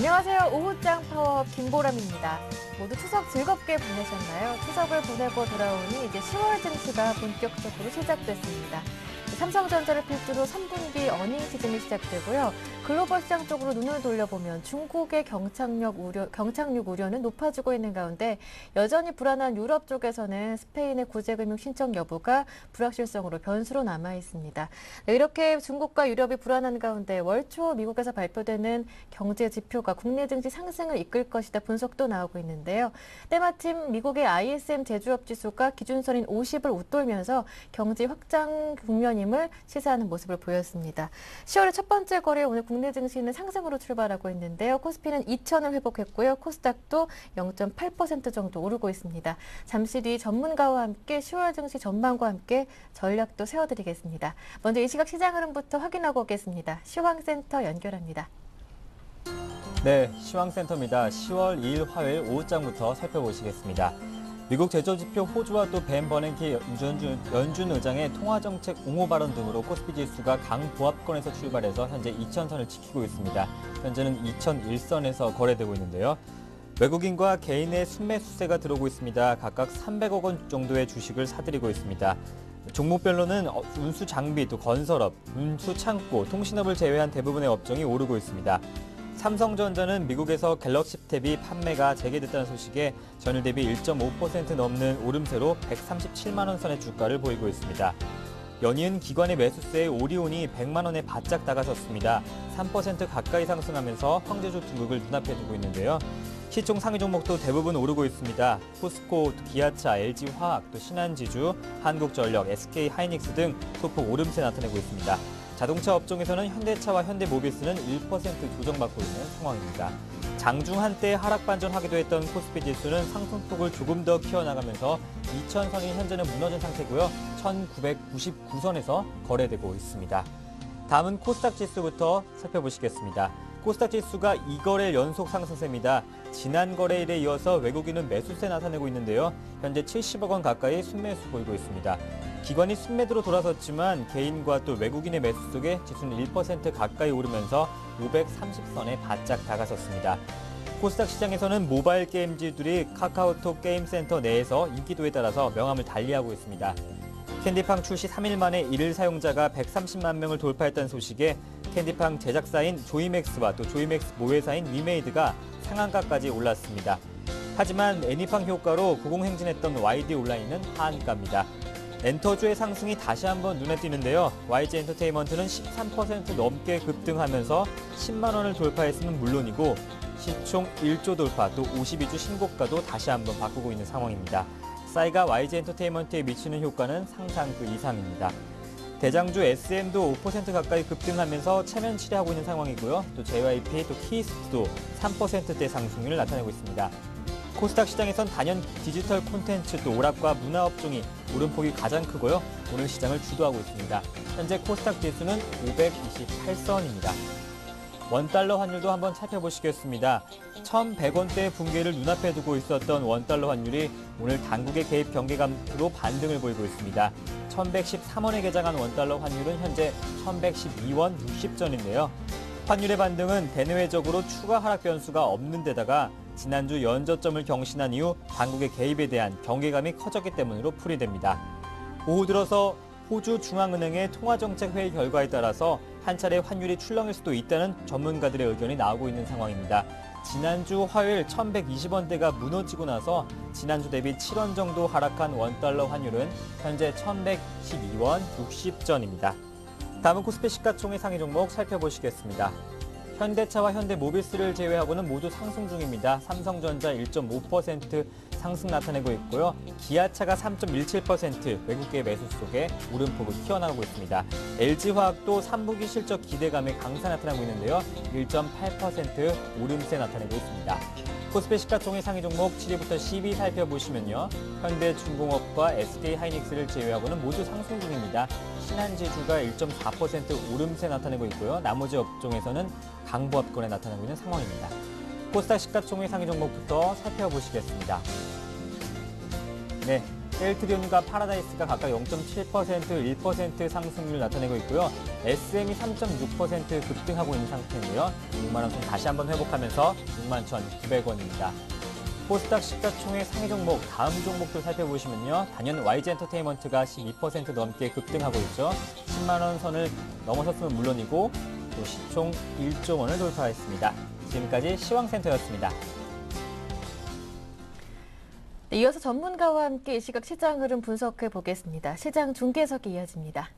안녕하세요. 오후장 파워 김보람입니다. 모두 추석 즐겁게 보내셨나요? 추석을 보내고 돌아오니 이제 10월 증시가 본격적으로 시작됐습니다. 삼성전자를 필두로 3분기 어닝 시즌이 시작되고요. 글로벌 시장 쪽으로 눈을 돌려보면 중국의 경착륙 우려는 높아지고 있는 가운데 여전히 불안한 유럽 쪽에서는 스페인의 구제금융 신청 여부가 불확실성으로 변수로 남아 있습니다. 이렇게 중국과 유럽이 불안한 가운데 월 초 미국에서 발표되는 경제 지표가 국내 증시 상승을 이끌 것이다 분석도 나오고 있는데요. 때마침 미국의 ISM 제조업 지수가 기준선인 50을 웃돌면서 경제 확장 국면임을 시사하는 모습을 보였습니다. 10월의 첫 번째 거래 오늘 국내 증시는 상승으로 출발하고 있는데요. 코스피는 2천을 회복했고요. 코스닥도 0.8% 정도 오르고 있습니다. 잠시 뒤 전문가와 함께 10월 증시 전망과 함께 전략도 세워드리겠습니다. 먼저 이 시각 시장 흐름부터 확인하고 오겠습니다. 시황센터 연결합니다. 네, 시황센터입니다. 10월 2일 화요일 오후장부터 살펴보시겠습니다. 미국 제조지표 호주와 또 벤 버냉키 연준 의장의 통화정책 옹호 발언 등으로 코스피 지수가 강보합권에서 출발해서 현재 2000선을 지키고 있습니다. 현재는 2001선에서 거래되고 있는데요. 외국인과 개인의 순매수세가 들어오고 있습니다. 각각 300억 원 정도의 주식을 사들이고 있습니다. 종목별로는 운수 장비, 또 건설업, 운수 창고, 통신업을 제외한 대부분의 업종이 오르고 있습니다. 삼성전자는 미국에서 갤럭시 탭이 판매가 재개됐다는 소식에 전일 대비 1.5% 넘는 오름세로 137만 원 선의 주가를 보이고 있습니다. 연이은 기관의 매수세에 오리온이 100만 원에 바짝 다가섰습니다. 3% 가까이 상승하면서 황제주 등극을 눈앞에 두고 있는데요. 시총 상위 종목도 대부분 오르고 있습니다. 포스코, 기아차, LG화학, 또 신한지주, 한국전력, SK하이닉스 등 소폭 오름세 나타내고 있습니다. 자동차 업종에서는 현대차와 현대모비스는 1% 조정받고 있는 상황입니다. 장중 한때 하락 반전하기도 했던 코스피 지수는 상승폭을 조금 더 키워나가면서 2000선이 현재는 무너진 상태고요. 1999선에서 거래되고 있습니다. 다음은 코스닥 지수부터 살펴보시겠습니다. 코스닥 지수가 2거래 연속 상승세입니다. 지난 거래일에 이어서 외국인은 매수세 나타내고 있는데요. 현재 70억 원 가까이 순매수 보이고 있습니다. 기관이 순매도로 돌아섰지만 개인과 또 외국인의 매수 속에 지수는 1% 가까이 오르면서 530선에 바짝 다가섰습니다. 코스닥 시장에서는 모바일 게임주들이 카카오톡 게임센터 내에서 인기도에 따라서 명암을 달리하고 있습니다. 캔디팡 출시 3일 만에 일일 사용자가 130만 명을 돌파했다는 소식에 캔디팡 제작사인 조이맥스와 또 조이맥스 모회사인 위메이드가 상한가까지 올랐습니다. 하지만 애니팡 효과로 고공행진했던 YD 온라인은 하한가입니다. 엔터주의 상승이 다시 한번 눈에 띄는데요. YG 엔터테인먼트는 13% 넘게 급등하면서 10만 원을 돌파했으면 물론이고 시총 1조 돌파, 또 52주 신고가도 다시 한번 바꾸고 있는 상황입니다. 싸이가 YG 엔터테인먼트에 미치는 효과는 상상 그 이상입니다. 대장주 SM도 5% 가까이 급등하면서 체면 치레하고 있는 상황이고요. 또 JYP, 또 키스트도 3%대 상승률을 나타내고 있습니다. 코스닥 시장에선 단연 디지털 콘텐츠 또 오락과 문화업종이 오름폭이 가장 크고요. 오늘 시장을 주도하고 있습니다. 현재 코스닥 지수는 528선입니다. 원달러 환율도 한번 살펴보시겠습니다. 1,100원대 붕괴를 눈앞에 두고 있었던 원달러 환율이 오늘 당국의 개입 경계감으로 반등을 보이고 있습니다. 1,113원에 개장한 원달러 환율은 현재 1,112원 60전인데요. 환율의 반등은 대내외적으로 추가 하락 변수가 없는 데다가 지난주 연저점을 경신한 이후 당국의 개입에 대한 경계감이 커졌기 때문으로 풀이됩니다. 오후 들어서 호주 중앙은행의 통화정책 회의 결과에 따라서 한 차례 환율이 출렁일 수도 있다는 전문가들의 의견이 나오고 있는 상황입니다. 지난주 화요일 1,120원대가 무너지고 나서 지난주 대비 7원 정도 하락한 원달러 환율은 현재 1,112원 60전입니다. 다음은 코스피 시가총액 상위 종목 살펴보시겠습니다. 현대차와 현대모비스를 제외하고는 모두 상승 중입니다. 삼성전자 1.5% 상승 나타내고 있고요. 기아차가 3.17% 외국계 매수 속에 오름폭을 키워나가고 있습니다. LG화학도 3분기 실적 기대감에 강세 나타나고 있는데요. 1.8% 오름세 나타내고 있습니다. 코스피 시가총액 상위 종목 7위부터 10위 살펴보시면요. 현대중공업과 SK하이닉스를 제외하고는 모두 상승 중입니다. 신한지주가 1.4% 오름세 나타내고 있고요. 나머지 업종에서는 강보합권에 나타나고 있는 상황입니다. 코스닥 시가총액 상위 종목부터 살펴보시겠습니다. 네, 셀트리온과 파라다이스가 각각 0.7%, 1% 상승률을 나타내고 있고요. SM이 3.6% 급등하고 있는 상태이고요. 6만 원 선 다시 한번 회복하면서 61,900원입니다. 코스닥 시가총액 상위 종목, 다음 종목들 살펴보시면요. 단연 YG엔터테인먼트가 12% 넘게 급등하고 있죠. 10만 원 선을 넘어섰으면 물론이고 또 시총 1조 원을 돌파했습니다. 지금까지 시황센터였습니다. 네, 이어서 전문가와 함께 이 시각 시장 흐름 분석해 보겠습니다. 시장 중계석이 이어집니다.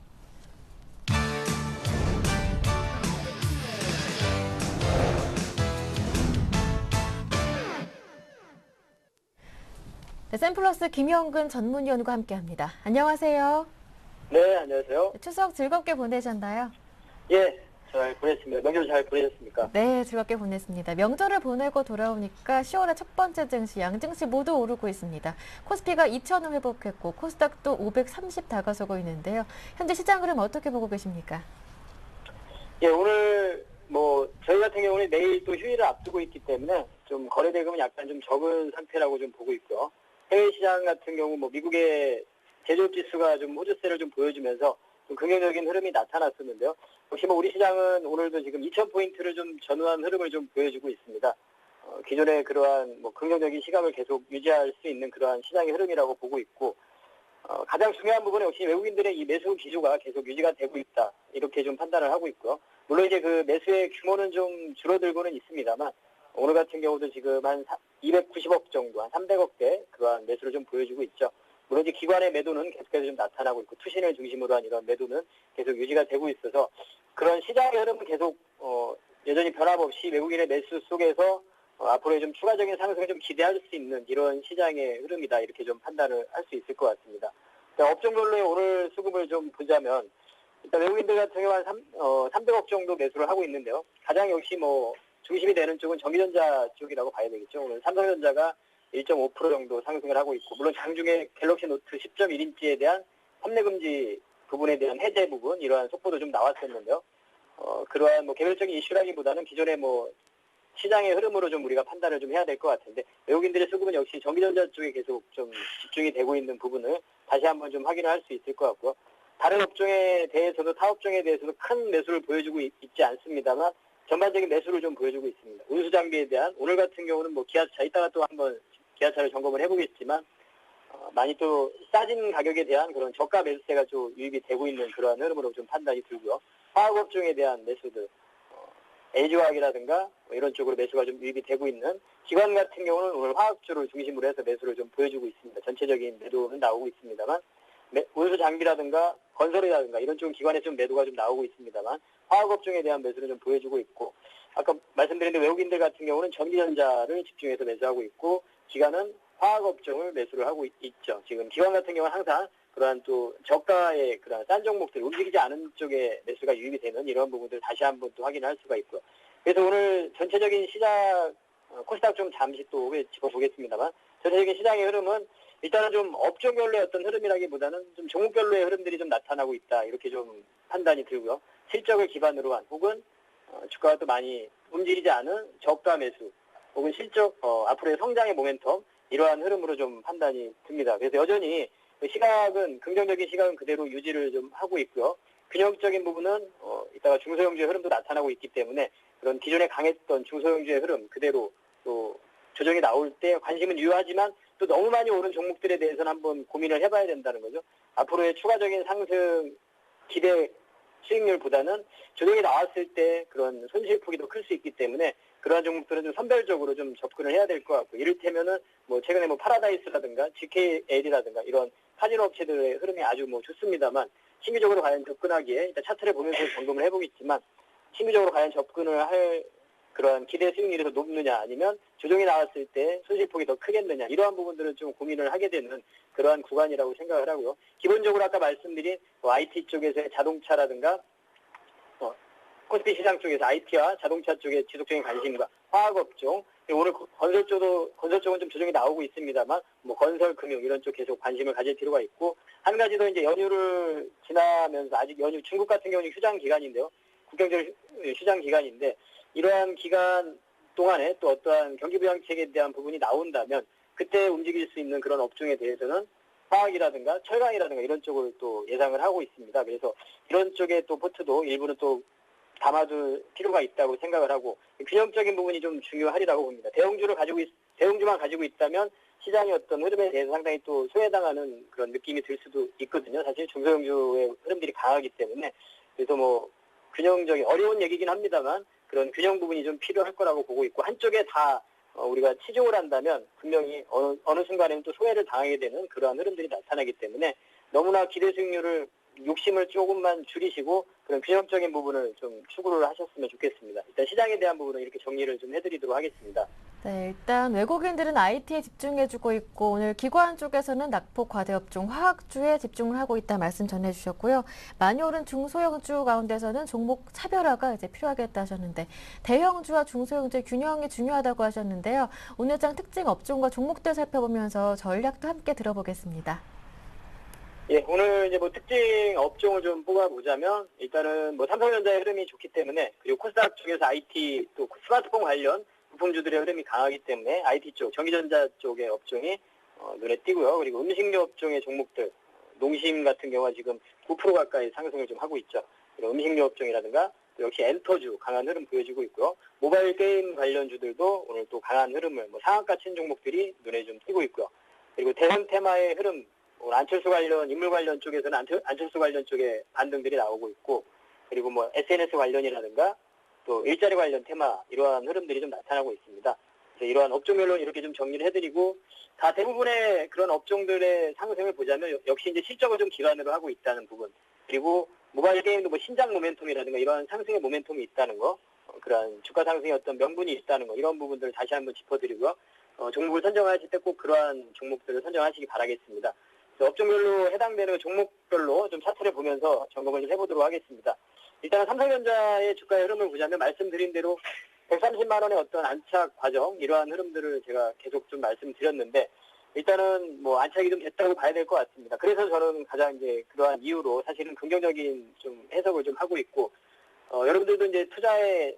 네, 샘플러스 김영근 전문위원과 함께합니다. 안녕하세요. 네, 안녕하세요. 추석 즐겁게 보내셨나요? 예, 잘 보냈습니다. 명절 잘 보내셨습니까? 네, 즐겁게 보냈습니다. 명절을 보내고 돌아오니까 10월의 첫 번째 증시, 양증시 모두 오르고 있습니다. 코스피가 2,000원 회복했고 코스닥도 530 다가서고 있는데요. 현재 시장 흐름 어떻게 보고 계십니까? 예, 오늘 저희 같은 경우는 내일 또 휴일을 앞두고 있기 때문에 좀 거래 대금은 약간 좀 적은 상태라고 좀 보고 있고요. 해외 시장 같은 경우 미국의 제조업 지수가 좀 호주세를 좀 보여주면서 좀 긍정적인 흐름이 나타났었는데요. 역시 우리 시장은 오늘도 지금 2,000포인트를 좀 전후한 흐름을 좀 보여주고 있습니다. 기존의 그러한 긍정적인 시각을 계속 유지할 수 있는 그러한 시장의 흐름이라고 보고 있고, 가장 중요한 부분은 역시 외국인들의 이 매수 기조가 계속 유지가 되고 있다. 이렇게 좀 판단을 하고 있고요. 물론 이제 그 매수의 규모는 좀 줄어들고는 있습니다만, 오늘 같은 경우도 지금 한 290억 정도, 한 300억대 그러한 매수를 좀 보여주고 있죠. 물론 이제 기관의 매도는 계속해서 좀 나타나고 있고 투신을 중심으로 한 이런 매도는 계속 유지가 되고 있어서 그런 시장의 흐름은 계속 여전히 변함없이 외국인의 매수 속에서 앞으로의 좀 추가적인 상승을 좀 기대할 수 있는 이런 시장의 흐름이다 이렇게 좀 판단을 할 수 있을 것 같습니다. 업종별로의 오늘 수급을 좀 보자면 일단 외국인들 같은 경우 한 300억 정도 매수를 하고 있는데요. 가장 역시 중심이 되는 쪽은 전기전자 쪽이라고 봐야 되겠죠. 오늘 삼성전자가 1.5% 정도 상승을 하고 있고, 물론 장중에 갤럭시 노트 10.1인치에 대한 판매 금지 부분에 대한 해제 부분, 이러한 속보도 좀 나왔었는데요. 그러한 개별적인 이슈라기보다는 기존의 시장의 흐름으로 좀 우리가 판단을 좀 해야 될 것 같은데, 외국인들의 수급은 역시 전기전자 쪽에 계속 좀 집중이 되고 있는 부분을 다시 한번 좀 확인을 할 수 있을 것 같고요. 다른 업종에 대해서도, 타 업종에 대해서도 큰 매수를 보여주고 있지 않습니다만, 전반적인 매수를 좀 보여주고 있습니다. 운수 장비에 대한, 오늘 같은 경우는 기아차, 이따가 또 한번 기아차를 점검을 해보겠지만 많이 또 싸진 가격에 대한 그런 저가 매수세가 좀 유입이 되고 있는 그러한 흐름으로 좀 판단이 들고요. 화학업종에 대한 매수들, LG화학이라든가 이런 쪽으로 매수가 좀 유입이 되고 있는 기관 같은 경우는 오늘 화학주를 중심으로 해서 매수를 좀 보여주고 있습니다. 전체적인 매도는 나오고 있습니다만 운수 장비라든가 건설이라든가 이런 쪽은 기관에 좀 매도가 좀 나오고 있습니다만 화학업종에 대한 매수를 좀 보여주고 있고, 아까 말씀드린 대로 외국인들 같은 경우는 전기전자를 집중해서 매수하고 있고, 기관은 화학업종을 매수를 하고 있죠. 지금 기관 같은 경우는 항상 그러한 또 저가의 그러한 싼 종목들, 움직이지 않은 쪽에 매수가 유입이 되는 이런 부분들 다시 한번 또 확인할 수가 있고요. 그래서 오늘 전체적인 시장, 코스닥 좀 잠시 또 짚어보겠습니다만, 전체적인 시장의 흐름은 일단은 좀 업종별로의 어떤 흐름이라기보다는 좀 종목별로의 흐름들이 좀 나타나고 있다. 이렇게 좀 판단이 들고요. 실적을 기반으로 한 혹은 주가가 또 많이 움직이지 않은 저가 매수 혹은 실적 앞으로의 성장의 모멘텀 이러한 흐름으로 좀 판단이 듭니다. 그래서 여전히 시각은 긍정적인 시각은 그대로 유지를 좀 하고 있고요. 균형적인 부분은 이따가 중소형주의 흐름도 나타나고 있기 때문에 그런 기존에 강했던 중소형주의 흐름 그대로 또 조정이 나올 때 관심은 유효하지만 또 너무 많이 오른 종목들에 대해서는 한번 고민을 해봐야 된다는 거죠. 앞으로의 추가적인 상승 기대 수익률보다는 조정이 나왔을 때 그런 손실폭이 더 클 수 있기 때문에 그러한 종목들은 좀 선별적으로 좀 접근을 해야 될 것 같고, 이를테면은 최근에 파라다이스라든가 GKL이라든가 이런 카지노 업체들의 흐름이 아주 좋습니다만 신규적으로 과연 접근하기에 일단 차트를 보면서 점검을 해보겠지만 신규적으로 과연 접근을 할 그런 기대 수익률이 더 높느냐 아니면 조정이 나왔을 때 손실폭이 더 크겠느냐 이러한 부분들은 좀 고민을 하게 되는 그러한 구간이라고 생각을 하고요. 기본적으로 아까 말씀드린 IT 쪽에서의 자동차라든가 코스피 시장 쪽에서 IT와 자동차 쪽에 지속적인 관심과 화학업종, 오늘 건설 쪽은 좀 조정이 나오고 있습니다만 건설, 금융 이런 쪽 계속 관심을 가질 필요가 있고, 한 가지 더 이제 연휴를 지나면서 아직 연휴 중국 같은 경우는 휴장 기간인데요. 국경절 휴장 기간인데 이러한 기간 동안에 또 어떠한 경기 부양책에 대한 부분이 나온다면 그때 움직일 수 있는 그런 업종에 대해서는 화학이라든가 철강이라든가 이런 쪽을 또 예상을 하고 있습니다. 그래서 이런 쪽에 또 포트도 일부는 또 담아둘 필요가 있다고 생각을 하고 균형적인 부분이 좀 중요하리라고 봅니다. 대형주만 가지고 있다면 시장의 어떤 흐름에 대해서 상당히 또 소외당하는 그런 느낌이 들 수도 있거든요. 사실 중소형주의 흐름들이 강하기 때문에 그래서 뭐 균형적인 어려운 얘기긴 합니다만 그런 균형 부분이 좀 필요할 거라고 보고 있고 한쪽에 다 우리가 치중을 한다면 분명히 어느 순간에는 또 소외를 당하게 되는 그러한 흐름들이 나타나기 때문에 너무나 기대 수익률을 욕심을 조금만 줄이시고 그런 균형적인 부분을 좀 추구를 하셨으면 좋겠습니다. 일단 시장에 대한 부분은 이렇게 정리를 좀 해드리도록 하겠습니다. 네, 일단 외국인들은 IT에 집중해주고 있고 오늘 기관 쪽에서는 낙폭 과대업종 화학주에 집중을 하고 있다 말씀 전해주셨고요. 많이 오른 중소형주 가운데서는 종목 차별화가 이제 필요하겠다 하셨는데 대형주와 중소형주의 균형이 중요하다고 하셨는데요. 오늘 장 특징 업종과 종목들 살펴보면서 전략도 함께 들어보겠습니다. 예, 오늘 이제 뭐 특징 업종을 좀 뽑아보자면 일단은 뭐 삼성전자의 흐름이 좋기 때문에 그리고 코스닥 쪽에서 IT 또 스마트폰 관련 부품주들의 흐름이 강하기 때문에 IT 쪽, 전기전자 쪽의 업종이 눈에 띄고요. 그리고 음식료 업종의 종목들, 농심 같은 경우가 지금 9% 가까이 상승을 좀 하고 있죠. 그리고 음식료 업종이라든가 또 역시 엔터주 강한 흐름 보여주고 있고요. 모바일 게임 관련주들도 오늘 또 강한 흐름을 상한가 친 종목들이 눈에 좀 띄고 있고요. 그리고 대형 테마의 흐름, 안철수 관련, 인물 관련 쪽에서는 안철수 관련 쪽에 반등들이 나오고 있고 그리고 뭐 SNS 관련이라든가 또 일자리 관련 테마 이러한 흐름들이 좀 나타나고 있습니다. 그래서 이러한 업종별로 이렇게 좀 정리를 해드리고 다 대부분의 그런 업종들의 상승을 보자면 역시 이제 실적을 좀 기반으로 하고 있다는 부분 그리고 모바일 게임도 뭐 신작 모멘텀이라든가 이러한 상승의 모멘텀이 있다는 거 그러한 주가 상승의 어떤 명분이 있다는 거 이런 부분들을 다시 한번 짚어드리고요. 종목을 선정하실 때 꼭 그러한 종목들을 선정하시기 바라겠습니다. 업종별로 해당되는 종목별로 좀 차트를 보면서 점검을 좀 해보도록 하겠습니다. 일단은 삼성전자의 주가의 흐름을 보자면 말씀드린 대로 130만 원의 어떤 안착 과정 이러한 흐름들을 제가 계속 좀 말씀드렸는데 일단은 뭐 안착이 좀 됐다고 봐야 될 것 같습니다. 그래서 저는 가장 이제 그러한 이유로 사실은 긍정적인 좀 해석을 좀 하고 있고 여러분들도 이제 투자에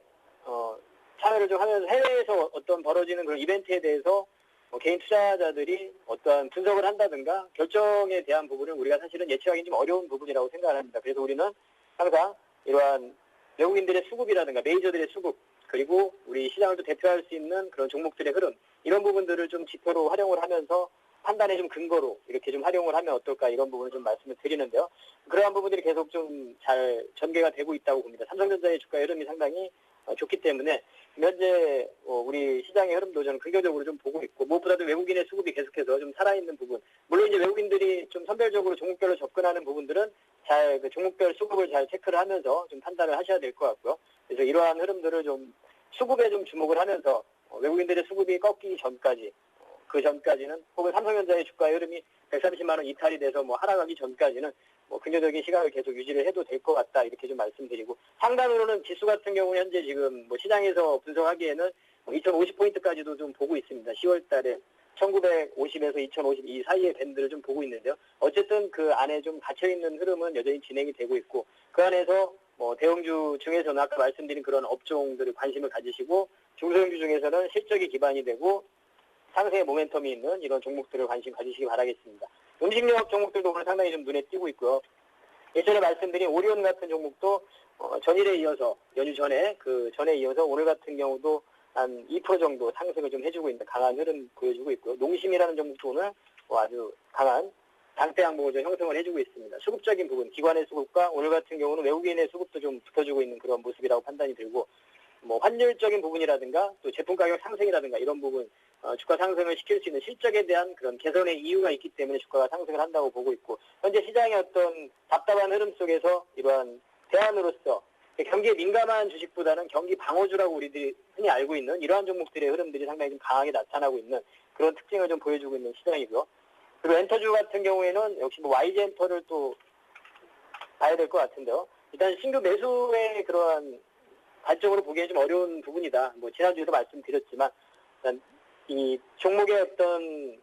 참여를 좀 하면서 해외에서 어떤 벌어지는 그런 이벤트에 대해서 개인 투자자들이 어떠한 분석을 한다든가 결정에 대한 부분을 우리가 사실은 예측하기 좀 어려운 부분이라고 생각을 합니다. 그래서 우리는 항상 이러한 외국인들의 수급이라든가 메이저들의 수급 그리고 우리 시장을 또 대표할 수 있는 그런 종목들의 흐름 이런 부분들을 좀 지표로 활용을 하면서 판단의 좀 근거로 이렇게 좀 활용을 하면 어떨까 이런 부분을 좀 말씀을 드리는데요. 그러한 부분들이 계속 좀 잘 전개가 되고 있다고 봅니다. 삼성전자의 주가 흐름이 상당히 좋기 때문에 현재 우리 시장의 흐름도 저는 긍정적으로 좀 보고 있고 무엇보다도 외국인의 수급이 계속해서 좀 살아있는 부분 물론 이제 외국인들이 좀 선별적으로 종목별로 접근하는 부분들은 잘 그 종목별 수급을 잘 체크를 하면서 좀 판단을 하셔야 될 것 같고요. 그래서 이러한 흐름들을 좀 수급에 좀 주목을 하면서 외국인들의 수급이 꺾이기 전까지 그 전까지는 혹은 삼성전자의 주가의 흐름이 130만 원 이탈이 돼서 뭐 하락하기 전까지는 뭐 긍정적인 시각을 계속 유지를 해도 될 것 같다 이렇게 좀 말씀드리고 상단으로는 지수 같은 경우 현재 지금 뭐 시장에서 분석하기에는 2050포인트까지도 좀 보고 있습니다. 10월 달에 1950에서 2052 사이의 밴드를 좀 보고 있는데요. 어쨌든 그 안에 좀 갇혀있는 흐름은 여전히 진행이 되고 있고 그 안에서 뭐 대형주 중에서는 아까 말씀드린 그런 업종들을 관심을 가지시고 중소형주 중에서는 실적이 기반이 되고 상승의 모멘텀이 있는 이런 종목들을 관심 가지시기 바라겠습니다. 음식료업 종목들도 오늘 상당히 좀 눈에 띄고 있고요. 예전에 말씀드린 오리온 같은 종목도 전일에 이어서 연휴 전에 그 전에 이어서 오늘 같은 경우도 한 2% 정도 상승을 좀 해주고 있는 강한 흐름 보여주고 있고요. 농심이라는 종목도 오늘 아주 강한 장대 항목을 좀 형성을 해주고 있습니다. 수급적인 부분, 기관의 수급과 오늘 같은 경우는 외국인의 수급도 좀 붙어주고 있는 그런 모습이라고 판단이 들고 뭐 환율적인 부분이라든가 또 제품 가격 상승이라든가 이런 부분 주가 상승을 시킬 수 있는 실적에 대한 그런 개선의 이유가 있기 때문에 주가가 상승을 한다고 보고 있고 현재 시장의 어떤 답답한 흐름 속에서 이러한 대안으로서 경기에 민감한 주식보다는 경기 방어주라고 우리들이 흔히 알고 있는 이러한 종목들의 흐름들이 상당히 좀 강하게 나타나고 있는 그런 특징을 좀 보여주고 있는 시장이고요. 그리고 엔터주 같은 경우에는 역시 뭐 YG 엔터를 또 봐야 될 것 같은데요. 일단 신규 매수의 그러한 관점으로 보기에 좀 어려운 부분이다. 뭐 지난주에도 말씀드렸지만 일단 이 종목의 어떤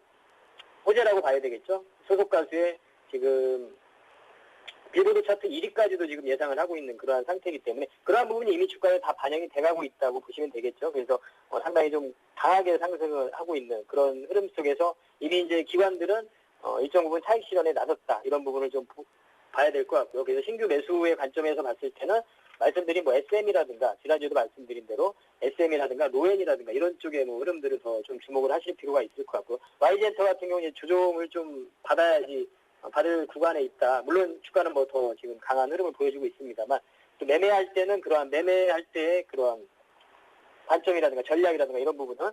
호재라고 봐야 되겠죠. 소속 가수의 지금 빌보드 차트 1위까지도 지금 예상을 하고 있는 그러한 상태이기 때문에 그러한 부분이 이미 주가에 다 반영이 돼가고 있다고 보시면 되겠죠. 그래서 상당히 좀 강하게 상승을 하고 있는 그런 흐름 속에서 이미 이제 기관들은 일정 부분 차익 실현에 나섰다. 이런 부분을 좀 봐야 될 것 같고요. 그래서 신규 매수의 관점에서 봤을 때는 말씀드린 뭐 SM이라든가 지난주에도 말씀드린 대로 SM이라든가 로엔이라든가 이런 쪽의 뭐 흐름들을 더 좀 주목을 하실 필요가 있을 것 같고 Y젠터 같은 경우는 조정을 좀 받아야지 받을 구간에 있다. 물론 주가는 뭐 더 지금 강한 흐름을 보여주고 있습니다만 또 매매할 때는 그러한 매매할 때의 그러한 관점이라든가 전략이라든가 이런 부분은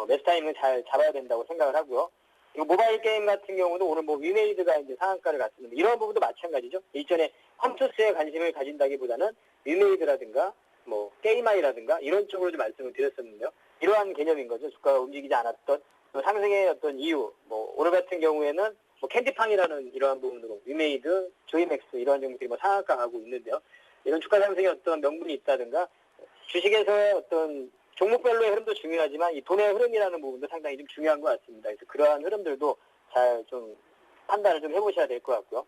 매수 타이밍을 잘 잡아야 된다고 생각을 하고요. 그리고 모바일 게임 같은 경우도 오늘 뭐 위메이드가 이제 상한가를 갔습니다. 이런 부분도 마찬가지죠. 일전에 컴투스에 관심을 가진다기보다는 위메이드라든가 뭐 게임아이라든가 이런 쪽으로 좀 말씀을 드렸었는데요. 이러한 개념인 거죠. 주가가 움직이지 않았던 또 상승의 어떤 이유. 뭐 오늘 같은 경우에는 뭐 캔디팡이라는 이러한 부분으로 위메이드, 조이맥스 이러한 종목들이 뭐 상한가 가고 있는데요. 이런 주가 상승의 어떤 명분이 있다든가 주식에서의 어떤 종목별로의 흐름도 중요하지만 이 돈의 흐름이라는 부분도 상당히 좀 중요한 것 같습니다. 그래서 그러한 흐름들도 잘 좀 판단을 좀 해보셔야 될 것 같고요.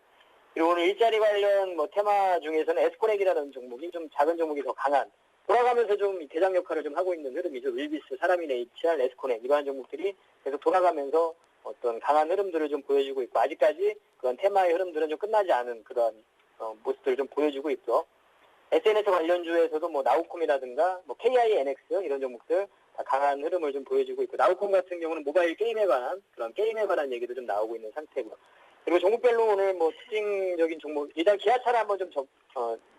그리고 오늘 일자리 관련 뭐 테마 중에서는 에스코넥이라는 종목이 좀 작은 종목이 더 강한 돌아가면서 좀 대장 역할을 좀 하고 있는 흐름이죠. 윌비스, 사람인 HR, 에스코넥 이러한 종목들이 계속 돌아가면서 어떤 강한 흐름들을 좀 보여주고 있고 아직까지 그런 테마의 흐름들은 좀 끝나지 않은 그런 모습들을 좀 보여주고 있고 SNS 관련주에서도 뭐 나우콤이라든가 뭐 KINX 이런 종목들 다 강한 흐름을 좀 보여주고 있고 나우콤 같은 경우는 모바일 게임에 관한 그런 게임에 관한 얘기도 좀 나오고 있는 상태고요. 그리고 종목별로 오늘 뭐 특징적인 종목 일단 기아차를 한번 좀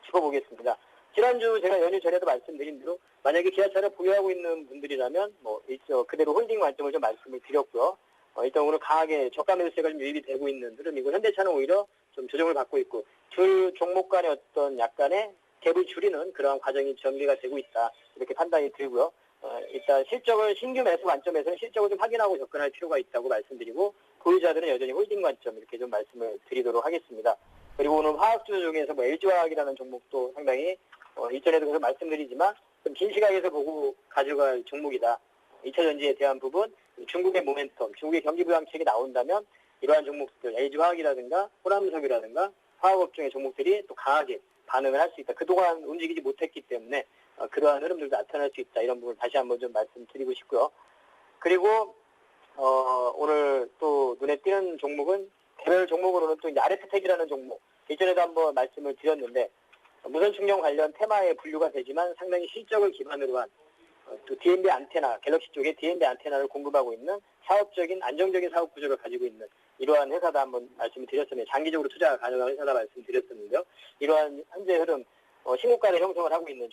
짚어보겠습니다. 지난주 제가 연휴 전에도 말씀드린 대로 만약에 기아차를 보유하고 있는 분들이라면 뭐 그대로 홀딩 관점을 좀 말씀을 드렸고요. 일단 오늘 강하게 저가 매수세가 좀 유입이 되고 있는 흐름이고 현대차는 오히려 좀 조정을 받고 있고 두 종목 간의 어떤 약간의 갭을 줄이는 그러한 과정이 전개가 되고 있다. 이렇게 판단이 들고요. 일단 실적을 신규 매수 관점에서는 실적을 좀 확인하고 접근할 필요가 있다고 말씀드리고 보유자들은 여전히 홀딩 관점 이렇게 좀 말씀을 드리도록 하겠습니다. 그리고 오늘 화학주 중에서 뭐 LG화학이라는 종목도 상당히 일전에도 계속 말씀드리지만 좀 긴 시각에서 보고 가져갈 종목이다. 2차 전지에 대한 부분, 중국의 모멘텀, 중국의 경기 부양책이 나온다면 이러한 종목들 LG화학이라든가 호남석유라든가 화학업종의 종목들이 또 강하게 반응을 할 수 있다. 그동안 움직이지 못했기 때문에 그러한 흐름들도 나타날 수 있다. 이런 부분 다시 한번 좀 말씀드리고 싶고요. 그리고 오늘 또 눈에 띄는 종목은 개별 종목으로는 또 이제 아레트텍이라는 종목 예전에도 한번 말씀을 드렸는데 무선 충전 관련 테마에 분류가 되지만 상당히 실적을 기반으로 한 또 DNB 안테나 갤럭시 쪽에 DNB 안테나를 공급하고 있는 사업적인 안정적인 사업 구조를 가지고 있는 이러한 회사다 한번 말씀을 드렸었는데 장기적으로 투자가 가능한 회사다 말씀드렸었는데요. 이러한 현재 흐름 신고가를 형성을 하고 있는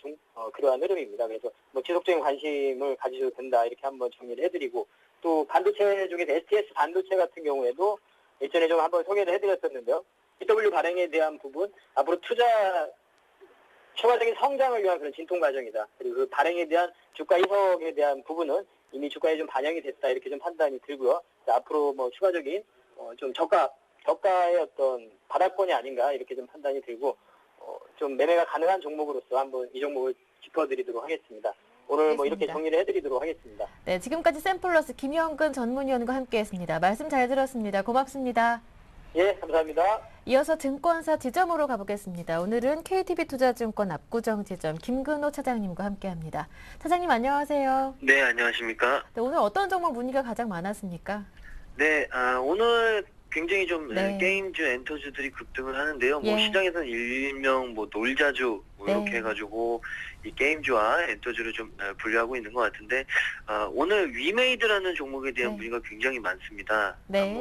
그러한 흐름입니다. 그래서 뭐 지속적인 관심을 가지셔도 된다 이렇게 한번 정리를 해드리고 또 반도체 중에서 STS 반도체 같은 경우에도 예전에 좀 한번 소개를 해드렸었는데요. BW 발행에 대한 부분 앞으로 추가적인 성장을 위한 그런 진통 과정이다. 그리고 그 발행에 대한 주가 희석에 대한 부분은 이미 주가에 좀 반영이 됐다 이렇게 좀 판단이 들고요. 앞으로 뭐 추가적인 좀 저가의 어떤 바닥권이 아닌가 이렇게 좀 판단이 들고 좀 매매가 가능한 종목으로서 한번 이 종목을 짚어드리도록 하겠습니다. 오늘 뭐 이렇게 정리를 해드리도록 하겠습니다. 네, 지금까지 샘플러스 김영근 전문위원과 함께했습니다. 말씀 잘 들었습니다. 고맙습니다. 예, 감사합니다. 이어서 증권사 지점으로 가보겠습니다. 오늘은 KTB투자증권 압구정지점 김근호 차장님과 함께합니다. 차장님 안녕하세요. 네, 안녕하십니까. 네, 오늘 어떤 종목 문의가 가장 많았습니까? 네, 오늘 굉장히 좀 네. 게임주, 엔터주들이 급등을 하는데요. 뭐 예. 시장에서는 일명 뭐 놀자주 뭐 이렇게 네. 해가지고 이 게임주와 엔터주를 좀 분류하고 있는 것 같은데 오늘 위메이드라는 종목에 대한 네. 문의가 굉장히 많습니다. 네.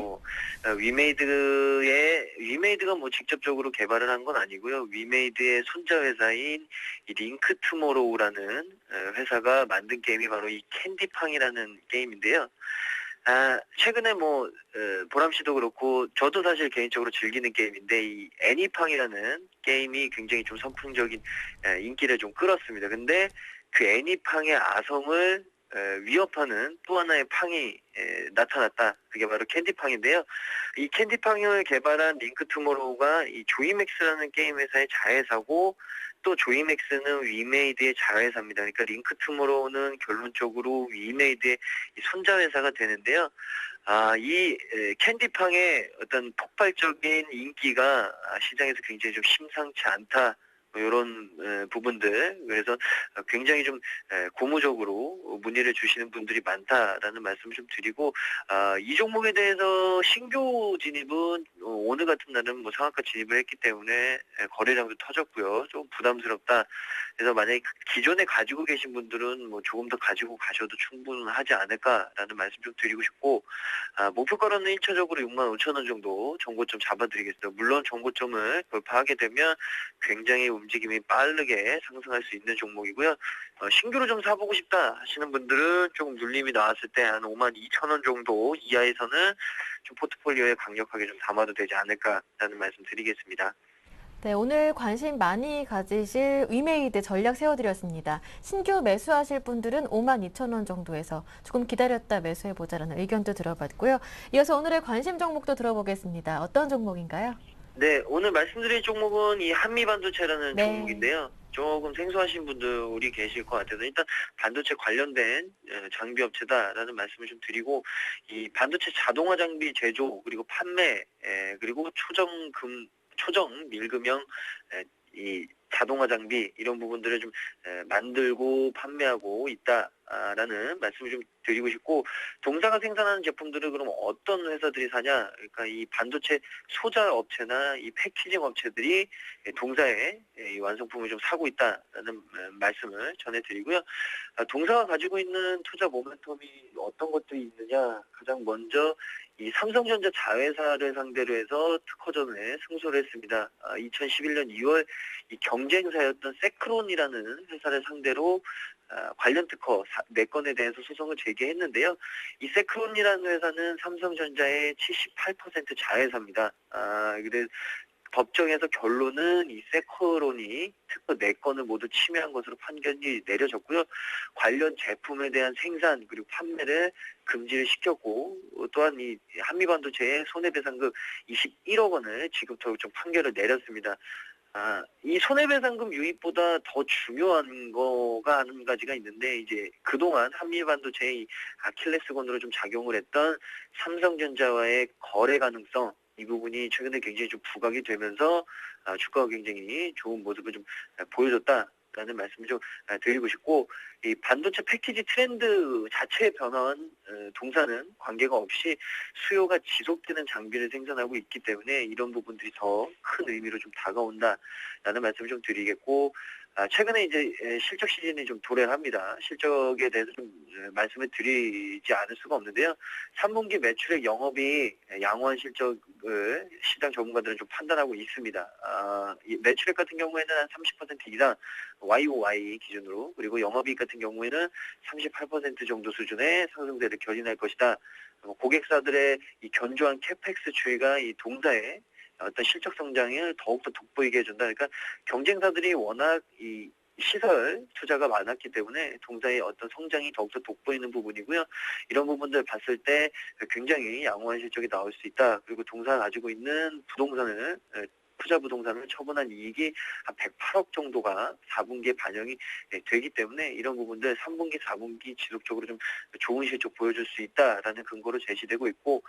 위메이드가 뭐 직접적으로 개발을 한 건 아니고요. 위메이드의 손자 회사인 이 링크투모로우라는 회사가 만든 게임이 바로 이 캔디팡이라는 게임인데요. 최근에 보람 씨도 그렇고, 저도 사실 개인적으로 즐기는 게임인데, 이 애니팡이라는 게임이 굉장히 좀 선풍적인 인기를 좀 끌었습니다. 근데 그 애니팡의 아성을 위협하는 또 하나의 팡이 나타났다. 그게 바로 캔디팡인데요. 이 캔디팡을 개발한 링크투모로우가 이 조이맥스라는 게임 회사의 자회사고, 또 조이맥스는 위메이드의 자회사입니다. 그러니까 링크투모로우는 결론적으로 위메이드의 손자회사가 되는데요. 이 캔디팡의 어떤 폭발적인 인기가 시장에서 굉장히 좀 심상치 않다. 이런 부분들, 그래서 굉장히 좀 고무적으로 문의를 주시는 분들이 많다라는 말씀을 좀 드리고, 이 종목에 대해서 신규 진입은 오늘 같은 날은 뭐 상한가 진입을 했기 때문에 거래량도 터졌고요. 좀 부담스럽다. 그래서 만약에 기존에 가지고 계신 분들은 뭐 조금 더 가지고 가셔도 충분하지 않을까라는 말씀 좀 드리고 싶고, 목표가로는 1차적으로 65,000원 정도 정고점 잡아드리겠습니다. 물론 정고점을 돌파하게 되면 굉장히 움직임이 빠르게 상승할 수 있는 종목이고요. 신규로 좀 사보고 싶다 하시는 분들은 조금 눌림이 나왔을 때 한 52,000원 정도 이하에서는 좀 포트폴리오에 강력하게 좀 담아도 되지 않을까라는 말씀 드리겠습니다. 네, 오늘 관심 많이 가지실 위메이드 전략 세워드렸습니다. 신규 매수하실 분들은 52,000원 정도에서 조금 기다렸다 매수해보자라는 의견도 들어봤고요. 이어서 오늘의 관심 종목도 들어보겠습니다. 어떤 종목인가요? 네, 오늘 말씀드릴 종목은 이 한미반도체라는 네. 종목인데요. 조금 생소하신 분들이 계실 것 같아서 일단 반도체 관련된 장비 업체다라는 말씀을 좀 드리고, 이 반도체 자동화 장비 제조 그리고 판매 그리고 초정 밀금형 이 자동화 장비 이런 부분들을 좀 만들고 판매하고 있다라는 말씀을 좀 드리고 싶고, 동사가 생산하는 제품들을 그럼 어떤 회사들이 사냐? 그러니까 이 반도체 소자 업체나 이 패키징 업체들이 동사의 이 완성품을 좀 사고 있다라는 말씀을 전해드리고요. 동사가 가지고 있는 투자 모멘텀이 어떤 것들이 있느냐? 가장 먼저 이 삼성전자 자회사를 상대로 해서 특허전에 승소를 했습니다. 2011년 2월 이 경쟁사였던 세크론이라는 회사를 상대로 관련 특허 4건에 대해서 소송을 제기했는데요. 이 세크론이라는 회사는 삼성전자의 78% 자회사입니다. 그래서 법정에서 결론은 이 세크론이 특허 4건을 모두 침해한 것으로 판결이 내려졌고요. 관련 제품에 대한 생산 그리고 판매를 금지를 시켰고, 또한 이 한미반도체의 손해배상금 21억 원을 지급토록 좀 판결을 내렸습니다. 이 손해배상금 유입보다 더 중요한 거가 한 가지가 있는데, 이제 그동안 한미반도체의 아킬레스건으로 좀 작용을 했던 삼성전자와의 거래 가능성, 이 부분이 최근에 굉장히 좀 부각이 되면서 주가가 굉장히 좋은 모습을 좀 보여줬다라는 말씀을 좀 드리고 싶고, 이 반도체 패키지 트렌드 자체의 변화한 동사는 관계가 없이 수요가 지속되는 장비를 생산하고 있기 때문에 이런 부분들이 더 큰 의미로 좀 다가온다라는 말씀을 좀 드리겠고, 최근에 이제 실적 시즌이 좀 도래합니다. 실적에 대해서 좀 말씀을 드리지 않을 수가 없는데요. 3분기 매출액 영업이 양호한 실적을 시장 전문가들은 좀 판단하고 있습니다. 이 매출액 같은 경우에는 한 30% 이상 YOY 기준으로, 그리고 영업이익 같은 경우에는 38% 정도 수준의 상승세를 견인할 것이다. 고객사들의 이 견조한 캐펙스 추이가 이 동사의 어떤 실적 성장을 더욱더 돋보이게 해준다. 그러니까 경쟁사들이 워낙 이 시설 투자가 많았기 때문에 동사의 어떤 성장이 더욱더 돋보이는 부분이고요. 이런 부분들 봤을 때 굉장히 양호한 실적이 나올 수 있다. 그리고 동사가 가지고 있는 부동산을 투자 부동산을 처분한 이익이 한 108억 정도가 4분기에 반영이 되기 때문에 이런 부분들 3분기, 4분기 지속적으로 좀 좋은 실적 보여줄 수 있다라는 근거로 제시되고 있고,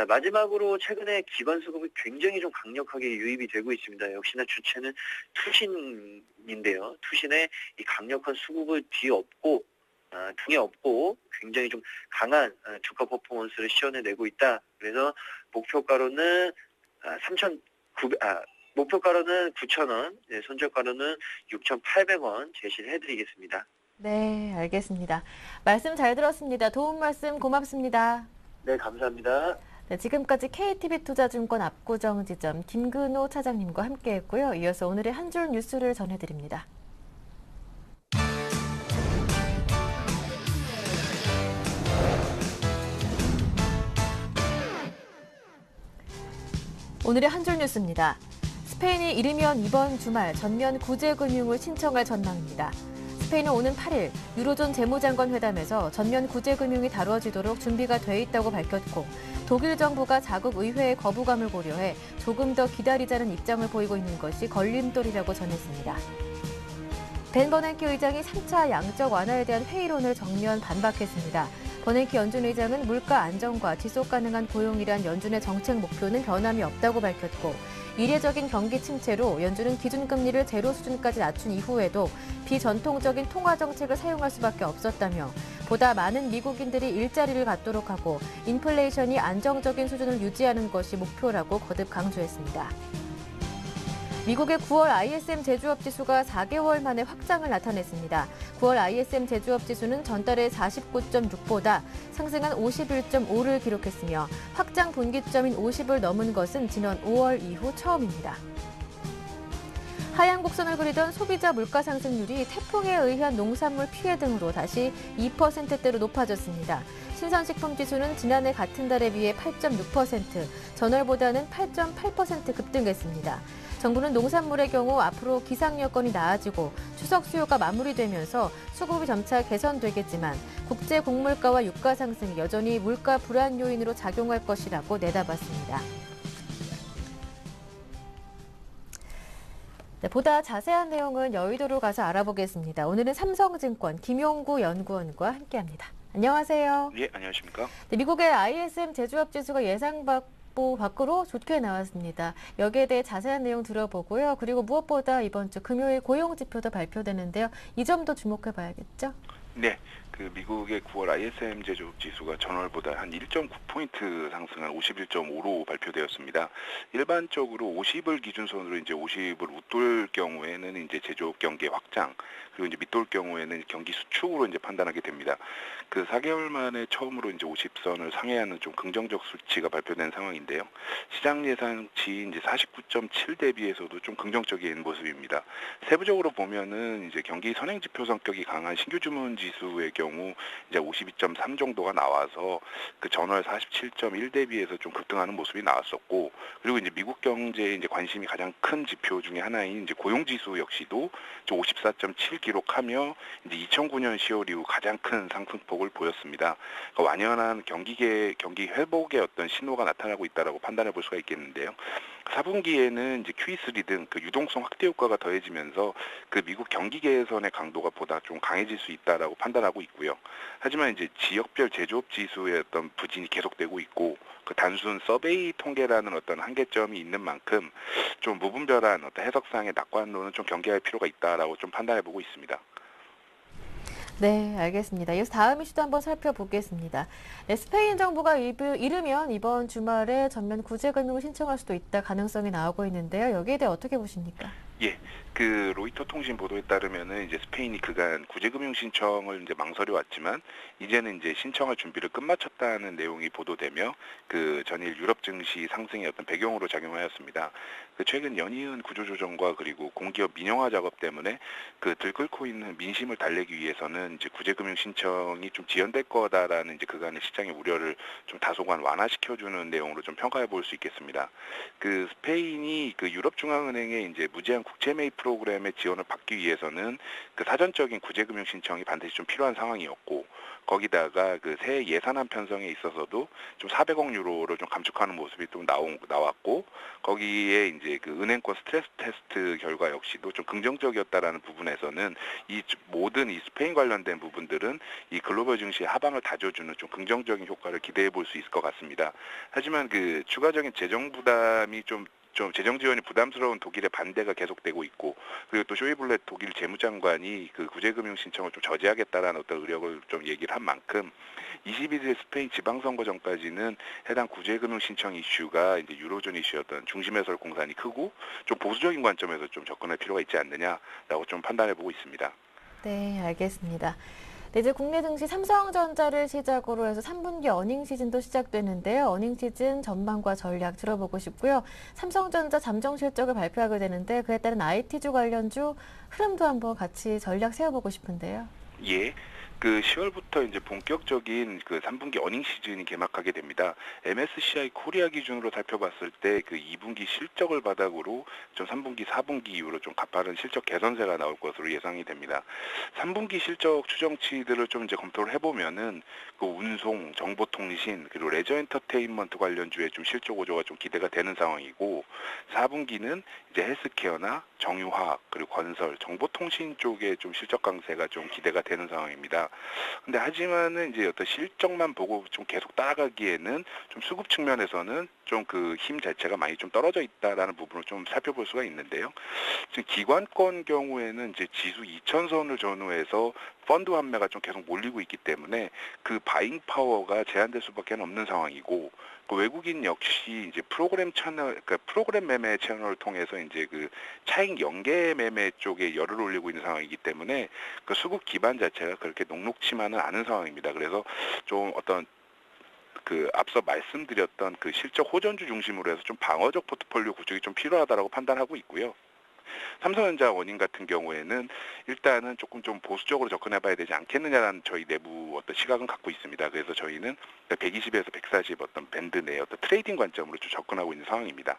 마지막으로 최근에 기관 수급이 굉장히 좀 강력하게 유입이 되고 있습니다. 역시나 주체는 투신인데요. 투신의 이 강력한 수급을 등에 업고 굉장히 좀 강한 주가 퍼포먼스를 시연해내고 있다. 그래서 목표가로는 9,000원, 손절가로는 6,800원 제시를 해드리겠습니다. 네, 알겠습니다. 말씀 잘 들었습니다. 도움 말씀 고맙습니다. 네, 감사합니다. 네, 지금까지 KTB투자증권 압구정지점 김근호 차장님과 함께했고요. 이어서 오늘의 한 줄 뉴스를 전해드립니다. 오늘의 한 줄 뉴스입니다. 스페인이 이르면 이번 주말 전면 구제금융을 신청할 전망입니다. 스페인은 오는 8일 유로존 재무장관 회담에서 전면 구제금융이 다뤄지도록 준비가 돼 있다고 밝혔고, 독일 정부가 자국 의회의 거부감을 고려해 조금 더 기다리자는 입장을 보이고 있는 것이 걸림돌이라고 전했습니다. 벤 버냉키 의장이 3차 양적 완화에 대한 회의론을 정면 반박했습니다. 버냉키 연준 의장은 물가 안정과 지속 가능한 고용이란 연준의 정책 목표는 변함이 없다고 밝혔고 이례적인 경기 침체로 연준은 기준금리를 제로 수준까지 낮춘 이후에도 비전통적인 통화 정책을 사용할 수밖에 없었다며 보다 많은 미국인들이 일자리를 갖도록 하고 인플레이션이 안정적인 수준을 유지하는 것이 목표라고 거듭 강조했습니다. 미국의 9월 ISM 제조업 지수가 4개월 만에 확장을 나타냈습니다. 9월 ISM 제조업 지수는 전달의 49.6보다 상승한 51.5를 기록했으며 확장 분기점인 50을 넘은 것은 지난 5월 이후 처음입니다. 하향 곡선을 그리던 소비자 물가 상승률이 태풍에 의한 농산물 피해 등으로 다시 2%대로 높아졌습니다. 신선식품 지수는 지난해 같은 달에 비해 8.6%, 전월보다는 8.8% 급등했습니다. 정부는 농산물의 경우 앞으로 기상 여건이 나아지고 추석 수요가 마무리되면서 수급이 점차 개선되겠지만 국제 곡물가와 유가 상승이 여전히 물가 불안 요인으로 작용할 것이라고 내다봤습니다. 네, 보다 자세한 내용은 여의도로 가서 알아보겠습니다. 오늘은 삼성증권 김용구 연구원과 함께합니다. 안녕하세요. 예, 안녕하십니까? 네, 미국의 ISM 제조업 지수가 예상 밖으로 좋게 나왔습니다. 여기에 대해 자세한 내용 들어보고요. 그리고 무엇보다 이번 주 금요일 고용 지표도 발표되는데요. 이 점도 주목해 봐야겠죠? 네, 그 미국의 9월 ISM 제조업 지수가 전월보다 한 1.9포인트 상승한 51.5로 발표되었습니다. 일반적으로 50을 기준선으로 이제 50을 웃돌 경우에는 이제 제조업 경기 확장, 그리고 이제 밑돌 경우에는 경기 수축으로 이제 판단하게 됩니다. 그 4개월 만에 처음으로 이제 50선을 상회하는 좀 긍정적 수치가 발표된 상황인데요. 시장 예상치 이제 49.7 대비해서도 좀 긍정적인 모습입니다. 세부적으로 보면은 이제 경기 선행 지표 성격이 강한 신규 주문 지수의 경우 이제 52.3 정도가 나와서 그 전월 47.1 대비해서 좀 급등하는 모습이 나왔었고, 그리고 이제 미국 경제에 이제 관심이 가장 큰 지표 중에 하나인 이제 고용 지수 역시도 좀 54.7 기록하며 이제 2009년 10월 이후 가장 큰 상승폭을 보였습니다. 그러니까 완연한 경기 회복의 어떤 신호가 나타나고 있다라고 판단해 볼 수가 있겠는데요. 4분기에는 이제 QE3 등 그 유동성 확대 효과가 더해지면서 그 미국 경기 개선의 강도가 보다 좀 강해질 수 있다라고 판단하고 있고요. 하지만 이제 지역별 제조업 지수의 어떤 부진이 계속되고 있고, 그 단순 서베이 통계라는 어떤 한계점이 있는 만큼 좀 무분별한 어떤 해석상의 낙관론은 좀 경계할 필요가 있다라고 좀 판단해 보고 있습니다. 네, 알겠습니다. 이어서 다음 이슈도 한번 살펴보겠습니다. 네, 스페인 정부가 이르면 이번 주말에 전면 구제금융을 신청할 수도 있다 가능성이 나오고 있는데요. 여기에 대해 어떻게 보십니까? 예, 그 로이터 통신 보도에 따르면은 이제 스페인이 그간 구제금융 신청을 이제 망설여 왔지만 이제는 이제 신청할 준비를 끝마쳤다는 내용이 보도되며 그 전일 유럽 증시 상승의 어떤 배경으로 작용하였습니다. 그 최근 연이은 구조조정과 그리고 공기업 민영화 작업 때문에 그 들끓고 있는 민심을 달래기 위해서는 이제 구제금융 신청이 좀 지연될 거다라는 이제 그간의 시장의 우려를 좀 다소간 완화시켜주는 내용으로 좀 평가해 볼 수 있겠습니다. 그 스페인이 그 유럽중앙은행의 이제 무제한 국채 매입 프로그램의 지원을 받기 위해서는 그 사전적인 구제금융 신청이 반드시 좀 필요한 상황이었고, 거기다가 그 새해 예산안 편성에 있어서도 좀 400억 유로를 좀 감축하는 모습이 또 나왔고, 거기에 이제 그 은행권 스트레스 테스트 결과 역시도 좀 긍정적이었다라는 부분에서는 이 모든 이 스페인 관련된 부분들은 이 글로벌 증시의 하방을 다져주는 좀 긍정적인 효과를 기대해 볼 수 있을 것 같습니다. 하지만 그 추가적인 재정 부담이 좀 재정 지원이 부담스러운 독일의 반대가 계속되고 있고, 그리고 또 쇼이블레 독일 재무장관이 그 구제금융 신청을 좀 저지하겠다라는 어떤 의력을 좀 얘기를 한 만큼 21일 스페인 지방선거 전까지는 해당 구제금융 신청 이슈가 이제 유로존 이슈였던 중심에 설 공산이 크고 좀 보수적인 관점에서 좀 접근할 필요가 있지 않느냐라고 좀 판단해 보고 있습니다. 네, 알겠습니다. 네, 이제 국내 증시 삼성전자를 시작으로 해서 3분기 어닝 시즌도 시작되는데요. 어닝 시즌 전망과 전략 들어보고 싶고요. 삼성전자 잠정 실적을 발표하게 되는데 그에 따른 IT주 관련주 흐름도 한번 같이 전략 세워보고 싶은데요. 예. 그 10월부터 이제 본격적인 그 3분기 어닝 시즌이 개막하게 됩니다. MSCI 코리아 기준으로 살펴봤을 때 그 2분기 실적을 바닥으로 좀 3분기, 4분기 이후로 좀 가파른 실적 개선세가 나올 것으로 예상이 됩니다. 3분기 실적 추정치들을 좀 이제 검토를 해보면은 그 운송, 정보통신, 그리고 레저 엔터테인먼트 관련주의 좀 실적 구조가 좀 기대가 되는 상황이고, 4분기는 이제 헬스케어나 정유화학, 그리고 건설, 정보통신 쪽에 좀 실적 강세가 좀 기대가 되는 상황입니다. 근데 하지만은 이제 어떤 실적만 보고 좀 계속 따라가기에는 좀 수급 측면에서는 좀 그 힘 자체가 많이 좀 떨어져 있다라는 부분을 좀 살펴볼 수가 있는데요. 지금 기관권 경우에는 이제 지수 2000선을 전후해서 펀드 환매가 좀 계속 몰리고 있기 때문에 그 바잉 파워가 제한될 수밖에 없는 상황이고, 그 외국인 역시 이제 프로그램 채널, 그러니까 프로그램 매매 채널을 통해서 이제 그 차익 연계 매매 쪽에 열을 올리고 있는 상황이기 때문에 그 수급 기반 자체가 그렇게 녹록치만은 않은 상황입니다. 그래서 좀 어떤 그 앞서 말씀드렸던 그 실적 호전주 중심으로 해서 좀 방어적 포트폴리오 구축이 좀 필요하다라고 판단하고 있고요. 삼성전자 원인 같은 경우에는 일단은 조금 좀 보수적으로 접근해봐야 되지 않겠느냐라는 저희 내부 어떤 시각은 갖고 있습니다. 그래서 저희는 120에서 140 어떤 밴드 내 어떤 트레이딩 관점으로 좀 접근하고 있는 상황입니다.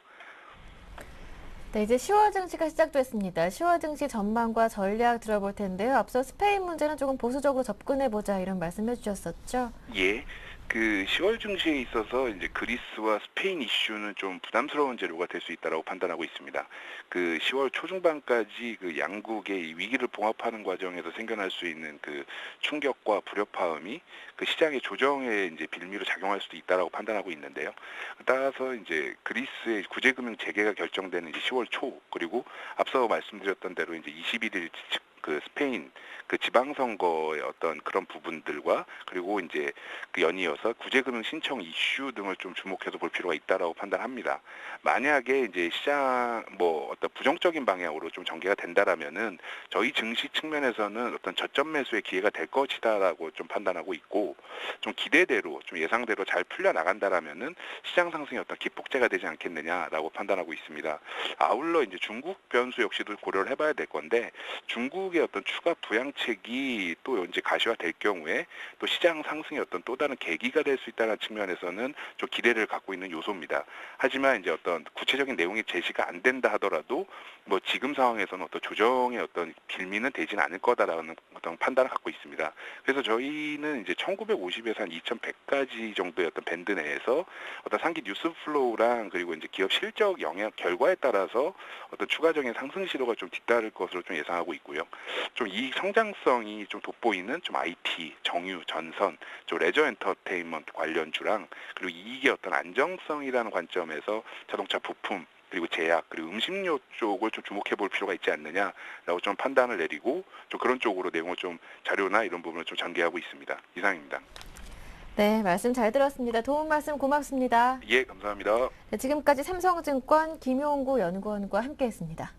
네, 이제 10월 증시가 시작됐습니다. 10월 증시 전망과 전략 들어볼 텐데요. 앞서 스페인 문제는 조금 보수적으로 접근해보자 이런 말씀해 주셨었죠? 예. 그 10월 증시에 있어서 이제 그리스와 스페인 이슈는 좀 부담스러운 재료가 될 수 있다라고 판단하고 있습니다. 그 10월 초중반까지 그 양국의 이 위기를 봉합하는 과정에서 생겨날 수 있는 그 충격과 불협화음이 그 시장의 조정에 이제 빌미로 작용할 수도 있다라고 판단하고 있는데요. 따라서 이제 그리스의 구제금융 재개가 결정되는 이제 10월 초, 그리고 앞서 말씀드렸던 대로 이제 21일 그 스페인 그 지방선거의 어떤 그런 부분들과, 그리고 이제 그 연이어서 구제금융 신청 이슈 등을 좀 주목해서 볼 필요가 있다라고 판단합니다. 만약에 이제 시장 뭐 어떤 부정적인 방향으로 좀 전개가 된다라면은 저희 증시 측면에서는 어떤 저점 매수의 기회가 될 것이다라고 좀 판단하고 있고, 좀 기대대로 좀 예상대로 잘 풀려 나간다라면은 시장 상승의 어떤 기폭제가 되지 않겠느냐라고 판단하고 있습니다. 아울러 이제 중국 변수 역시도 고려를 해봐야 될 건데, 중국의 어떤 추가 부양책이 또 이제 가시화될 경우에 또 시장 상승의 어떤 또 다른 계기가 될 수 있다는 측면에서는 좀 기대를 갖고 있는 요소입니다. 하지만 이제 어떤 구체적인 내용이 제시가 안 된다 하더라도 뭐 지금 상황에서는 어떤 조정의 어떤 빌미는 되지는 않을 거다라는 어떤 판단을 갖고 있습니다. 그래서 저희는 이제 1950에서 한 2100까지 정도의 어떤 밴드 내에서 어떤 상기 뉴스 플로우랑 그리고 이제 기업 실적 영향 결과에 따라서 어떤 추가적인 상승 시도가 좀 뒤따를 것으로 좀 예상하고 있고요. 좀 이 성장성이 좀 돋보이는 좀 IT, 정유, 전선, 좀 레저 엔터테인먼트 관련주랑, 그리고 이익의 어떤 안정성이라는 관점에서 자동차 부품, 그리고 제약, 그리고 음식료 쪽을 좀 주목해 볼 필요가 있지 않느냐라고 좀 판단을 내리고, 좀 그런 쪽으로 내용을 좀 자료나 이런 부분을 좀 전개하고 있습니다. 이상입니다. 네, 말씀 잘 들었습니다. 도움 말씀 고맙습니다. 예, 감사합니다. 네, 지금까지 삼성증권 김용구 연구원과 함께했습니다.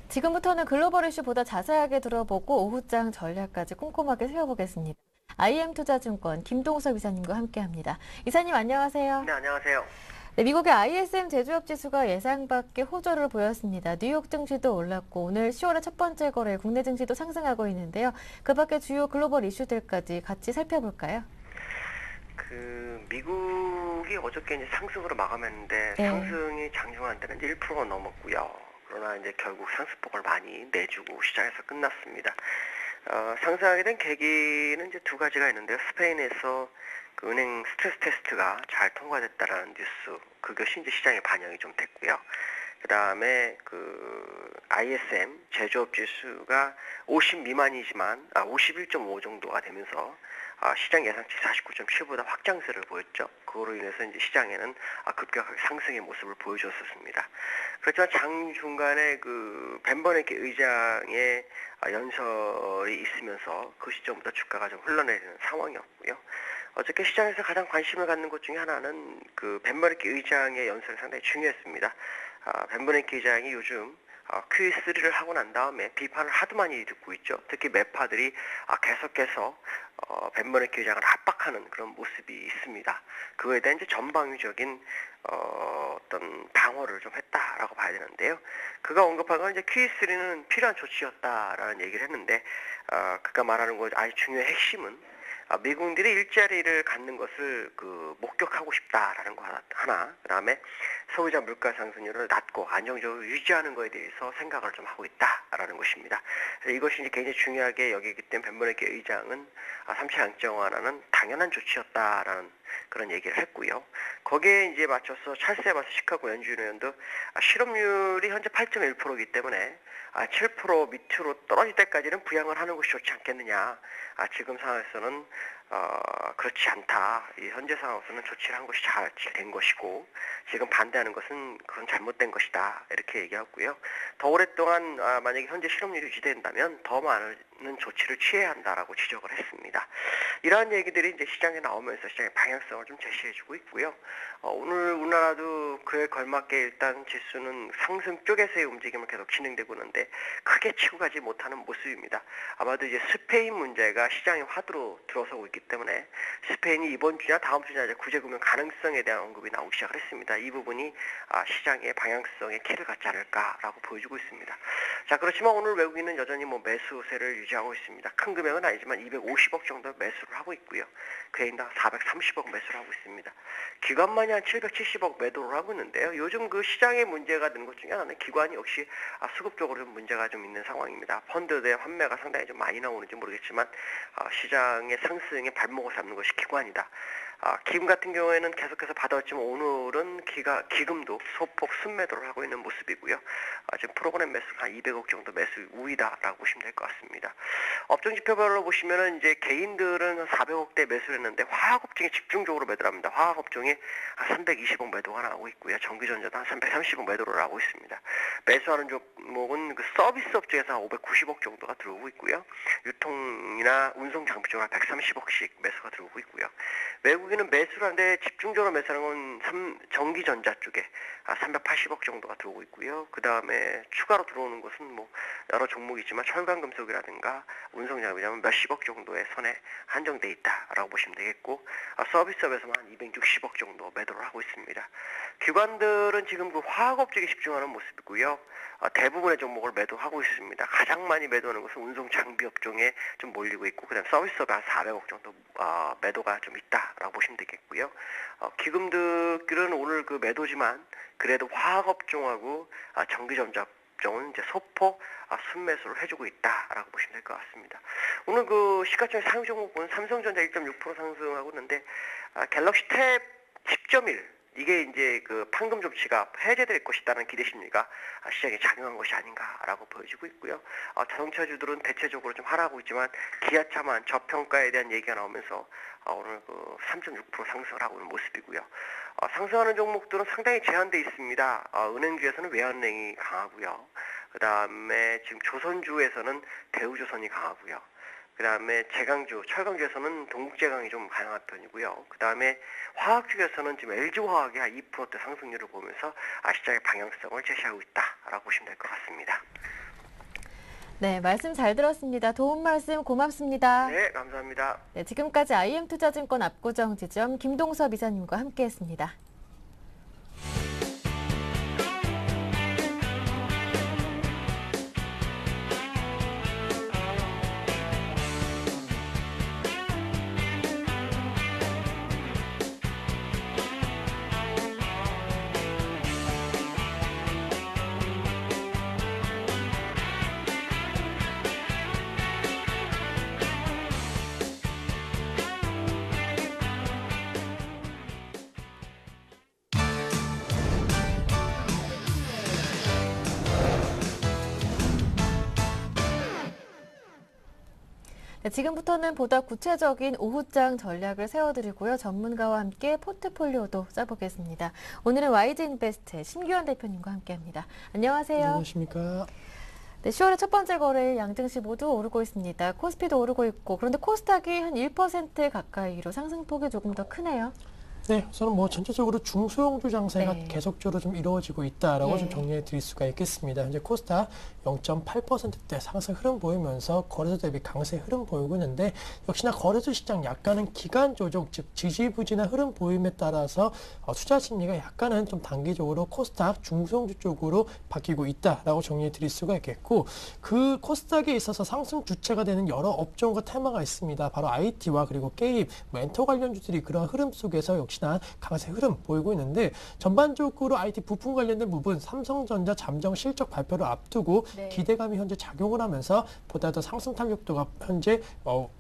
지금부터는 글로벌 이슈보다 자세하게 들어보고 오후장 전략까지 꼼꼼하게 세워보겠습니다. IM투자증권 김동섭 이사님과 함께합니다. 이사님 안녕하세요. 네, 안녕하세요. 네, 미국의 ISM 제조업 지수가 예상 밖의 호조를 보였습니다. 뉴욕 증시도 올랐고 오늘 10월의 첫 번째 거래 국내 증시도 상승하고 있는데요. 그 밖에 주요 글로벌 이슈들까지 같이 살펴볼까요? 미국이 어저께 이제 상승으로 마감했는데 네. 상승이 장중한 때는 1% 넘었고요. 그러나 이제 결국 상승폭을 많이 내주고 시장에서 끝났습니다. 상승하게 된 계기는 이제 두 가지가 있는데요. 스페인에서 그 은행 스트레스 테스트가 잘 통과됐다라는 뉴스, 그것이 이제 시장에 반영이 좀 됐고요. 그 다음에 그 ISM 제조업 지수가 50 미만이지만 51.5 정도가 되면서 시장 예상치 49.7보다 확장세를 보였죠. 그거로 인해서 이제 시장에는 급격하게 상승의 모습을 보여줬었습니다. 그렇지만 장 중간에 그 벤 버냉키 의장의 연설이 있으면서 그 시점부터 주가가 좀 흘러내리는 상황이었고요. 어저께 시장에서 가장 관심을 갖는 것 중에 하나는 그 벤 버냉키 의장의 연설이 상당히 중요했습니다. 벤 버냉키 의장이 요즘 QE3를 하고 난 다음에 비판을 하도 많이 듣고 있죠. 특히 매파들이 계속해서 벤 버냉키 의장을 압박하는 그런 모습이 있습니다. 그거에 대한 이제 전방위적인 어떤 방어를 좀 했다라고 봐야 되는데요. 그가 언급한 건 이제 QE3는 필요한 조치였다라는 얘기를 했는데 그가 말하는 거 아주 중요한 핵심은 미국인들이 일자리를 갖는 것을 목격하고 싶다라는 거 하나, 그 다음에 소비자 물가 상승률을 낮고 안정적으로 유지하는 것에 대해서 생각을 좀 하고 있다라는 것입니다. 그래서 이것이 이제 굉장히 중요하게 여기기 때문에 벤 버냉키 의장은 3차 양적 완화는 당연한 조치였다라는 그런 얘기를 했고요. 거기에 이제 맞춰서 찰스에 봐서 시카고 연준위원도 실업률이 현재 8.1%이기 때문에 7% 밑으로 떨어질 때까지는 부양을 하는 것이 좋지 않겠느냐. 지금 상황에서는 그렇지 않다. 이 현재 상황에서는 조치를 한 것이 잘 된 것이고 지금 반대하는 것은 그건 잘못된 것이다. 이렇게 얘기하고요. 더 오랫동안 만약에 현재 실업률이 유지된다면 더 많은 조치를 취해야 한다라고 지적을 했습니다. 이러한 얘기들이 이제 시장에 나오면서 시장의 방향성을 좀 제시해주고 있고요. 오늘 우리나라도 그에 걸맞게 일단 지수는 상승 쪽에서의 움직임을 계속 진행되고 있는데 크게 치고 가지 못하는 모습입니다. 아마도 이제 스페인 문제가 시장의 화두로 들어서고 있기 때문에 스페인이 이번 주냐 다음 주냐 이제 구제금융 가능성에 대한 언급이 나오기 시작을 했습니다. 이 부분이 시장의 방향성에 키를 갖지 않을까라고 보여주고 있습니다. 자, 그렇지만 오늘 외국인은 여전히 매수세를 유지하고 있습니다. 큰 금액은 아니지만 250억 정도 매수를 하고 있고요. 개인당 430억 매수를 하고 있습니다. 기관만이 한 770억 매도를 하고 있는데요. 요즘 그 시장의 문제가 되는 것 중에 하나는 기관이 역시 수급적으로 좀 문제가 좀 있는 상황입니다. 펀드의 환매가 상당히 좀 많이 나오는지 모르겠지만 시장의 상승에 발목을 잡는 것이 기관이다. 기금 같은 경우에는 계속해서 받아왔지만 오늘은 기금도 소폭 순매도를 하고 있는 모습이고요. 지금 프로그램 매수가 한 200억 정도 매수 우위다라고 보시면 될 것 같습니다. 업종 지표별로 보시면은 이제 개인들은 한 400억대 매수를 했는데 화학업종에 집중적으로 매도를 합니다. 화학업종에 한 320억 매도가 나오고 있고요. 전기전자도 한 330억 매도를 하고 있습니다. 매수하는 종목은 그 서비스 업종에서 한 590억 정도가 들어오고 있고요. 유통이나 운송 장비 쪽으로 한 130억씩 매수가 들어오고 있고요. 외국인은 매수를 하는데 집중적으로 매수하는 건 전기전자 쪽에 380억 정도가 들어오고 있고요. 그 다음에 추가로 들어오는 것은 여러 종목이지만 철강금속이라든가 운송장비라면 몇십억 정도의 선에 한정돼 있다라고 보시면 되겠고 서비스업에서만 한 260억 정도 매도를 하고 있습니다. 기관들은 지금 그 화학업 쪽에 집중하는 모습이고요. 대부분의 종목을 매도하고 있습니다. 가장 많이 매도하는 것은 운송 장비 업종에 좀 몰리고 있고 그다음 서비스업에 한 400억 정도 매도가 좀 있다라고 보시면 되겠고요. 기금들은 오늘 그 매도지만 그래도 화학업종하고 전기전자업종은 이제 소폭 순매수를 해주고 있다라고 보시면 될 것 같습니다. 오늘 그 시가총액 상위 종목은 삼성전자 1.6% 상승하고 있는데 갤럭시 탭 10.1 이게 이제 그 판금 조치가 해제될 것이라는 기대 심리가 시장에 작용한 것이 아닌가라고 보여지고 있고요. 자동차주들은 대체적으로 좀 하락하고 있지만 기아차만 저평가에 대한 얘기가 나오면서 오늘 그 3.6% 상승을 하고 있는 모습이고요. 상승하는 종목들은 상당히 제한돼 있습니다. 은행주에서는 외환은행이 강하고요. 그 다음에 지금 조선주에서는 대우조선이 강하고요. 그 다음에 제강주, 철강주에서는 동국제강이 좀 강한 편이고요. 그 다음에 화학주에서는 지금 LG화학이 한 2%대 상승률을 보면서 시장의 방향성을 제시하고 있다라고 보시면 될 것 같습니다. 네, 말씀 잘 들었습니다. 도움 말씀 고맙습니다. 네, 감사합니다. 네, 지금까지 IM투자증권 압구정지점 김동섭 이사님과 함께했습니다. 네, 지금부터는 보다 구체적인 오후장 전략을 세워드리고요. 전문가와 함께 포트폴리오도 짜보겠습니다. 오늘은 YG인베스트의 심규환 대표님과 함께합니다. 안녕하세요. 안녕하십니까. 네, 10월의 첫 번째 거래일 양증시 모두 오르고 있습니다. 코스피도 오르고 있고 그런데 코스닥이 한 1% 가까이로 상승폭이 조금 더 크네요. 네, 우선은 뭐 전체적으로 중소형주 장세가 네. 계속적으로 좀 이루어지고 있다라고 예. 좀 정리해 드릴 수가 있겠습니다. 현재 코스닥 0.8%대 상승 흐름 보이면서 거래소 대비 강세 흐름 보이고 있는데 역시나 거래소 시장 약간은 기간 조정, 즉 지지부진한 흐름 보임에 따라서 투자 심리가 약간은 좀 단기적으로 코스닥 중소형주 쪽으로 바뀌고 있다라고 정리해 드릴 수가 있겠고 그 코스닥에 있어서 상승 주체가 되는 여러 업종과 테마가 있습니다. 바로 IT와 그리고 게임, 엔터 관련주들이 그런 흐름 속에서 역시나 강세 흐름 보이고 있는데 전반적으로 IT 부품 관련된 부분 삼성전자 잠정 실적 발표를 앞두고 네. 기대감이 현재 작용을 하면서 보다 더 상승 탄력도가 현재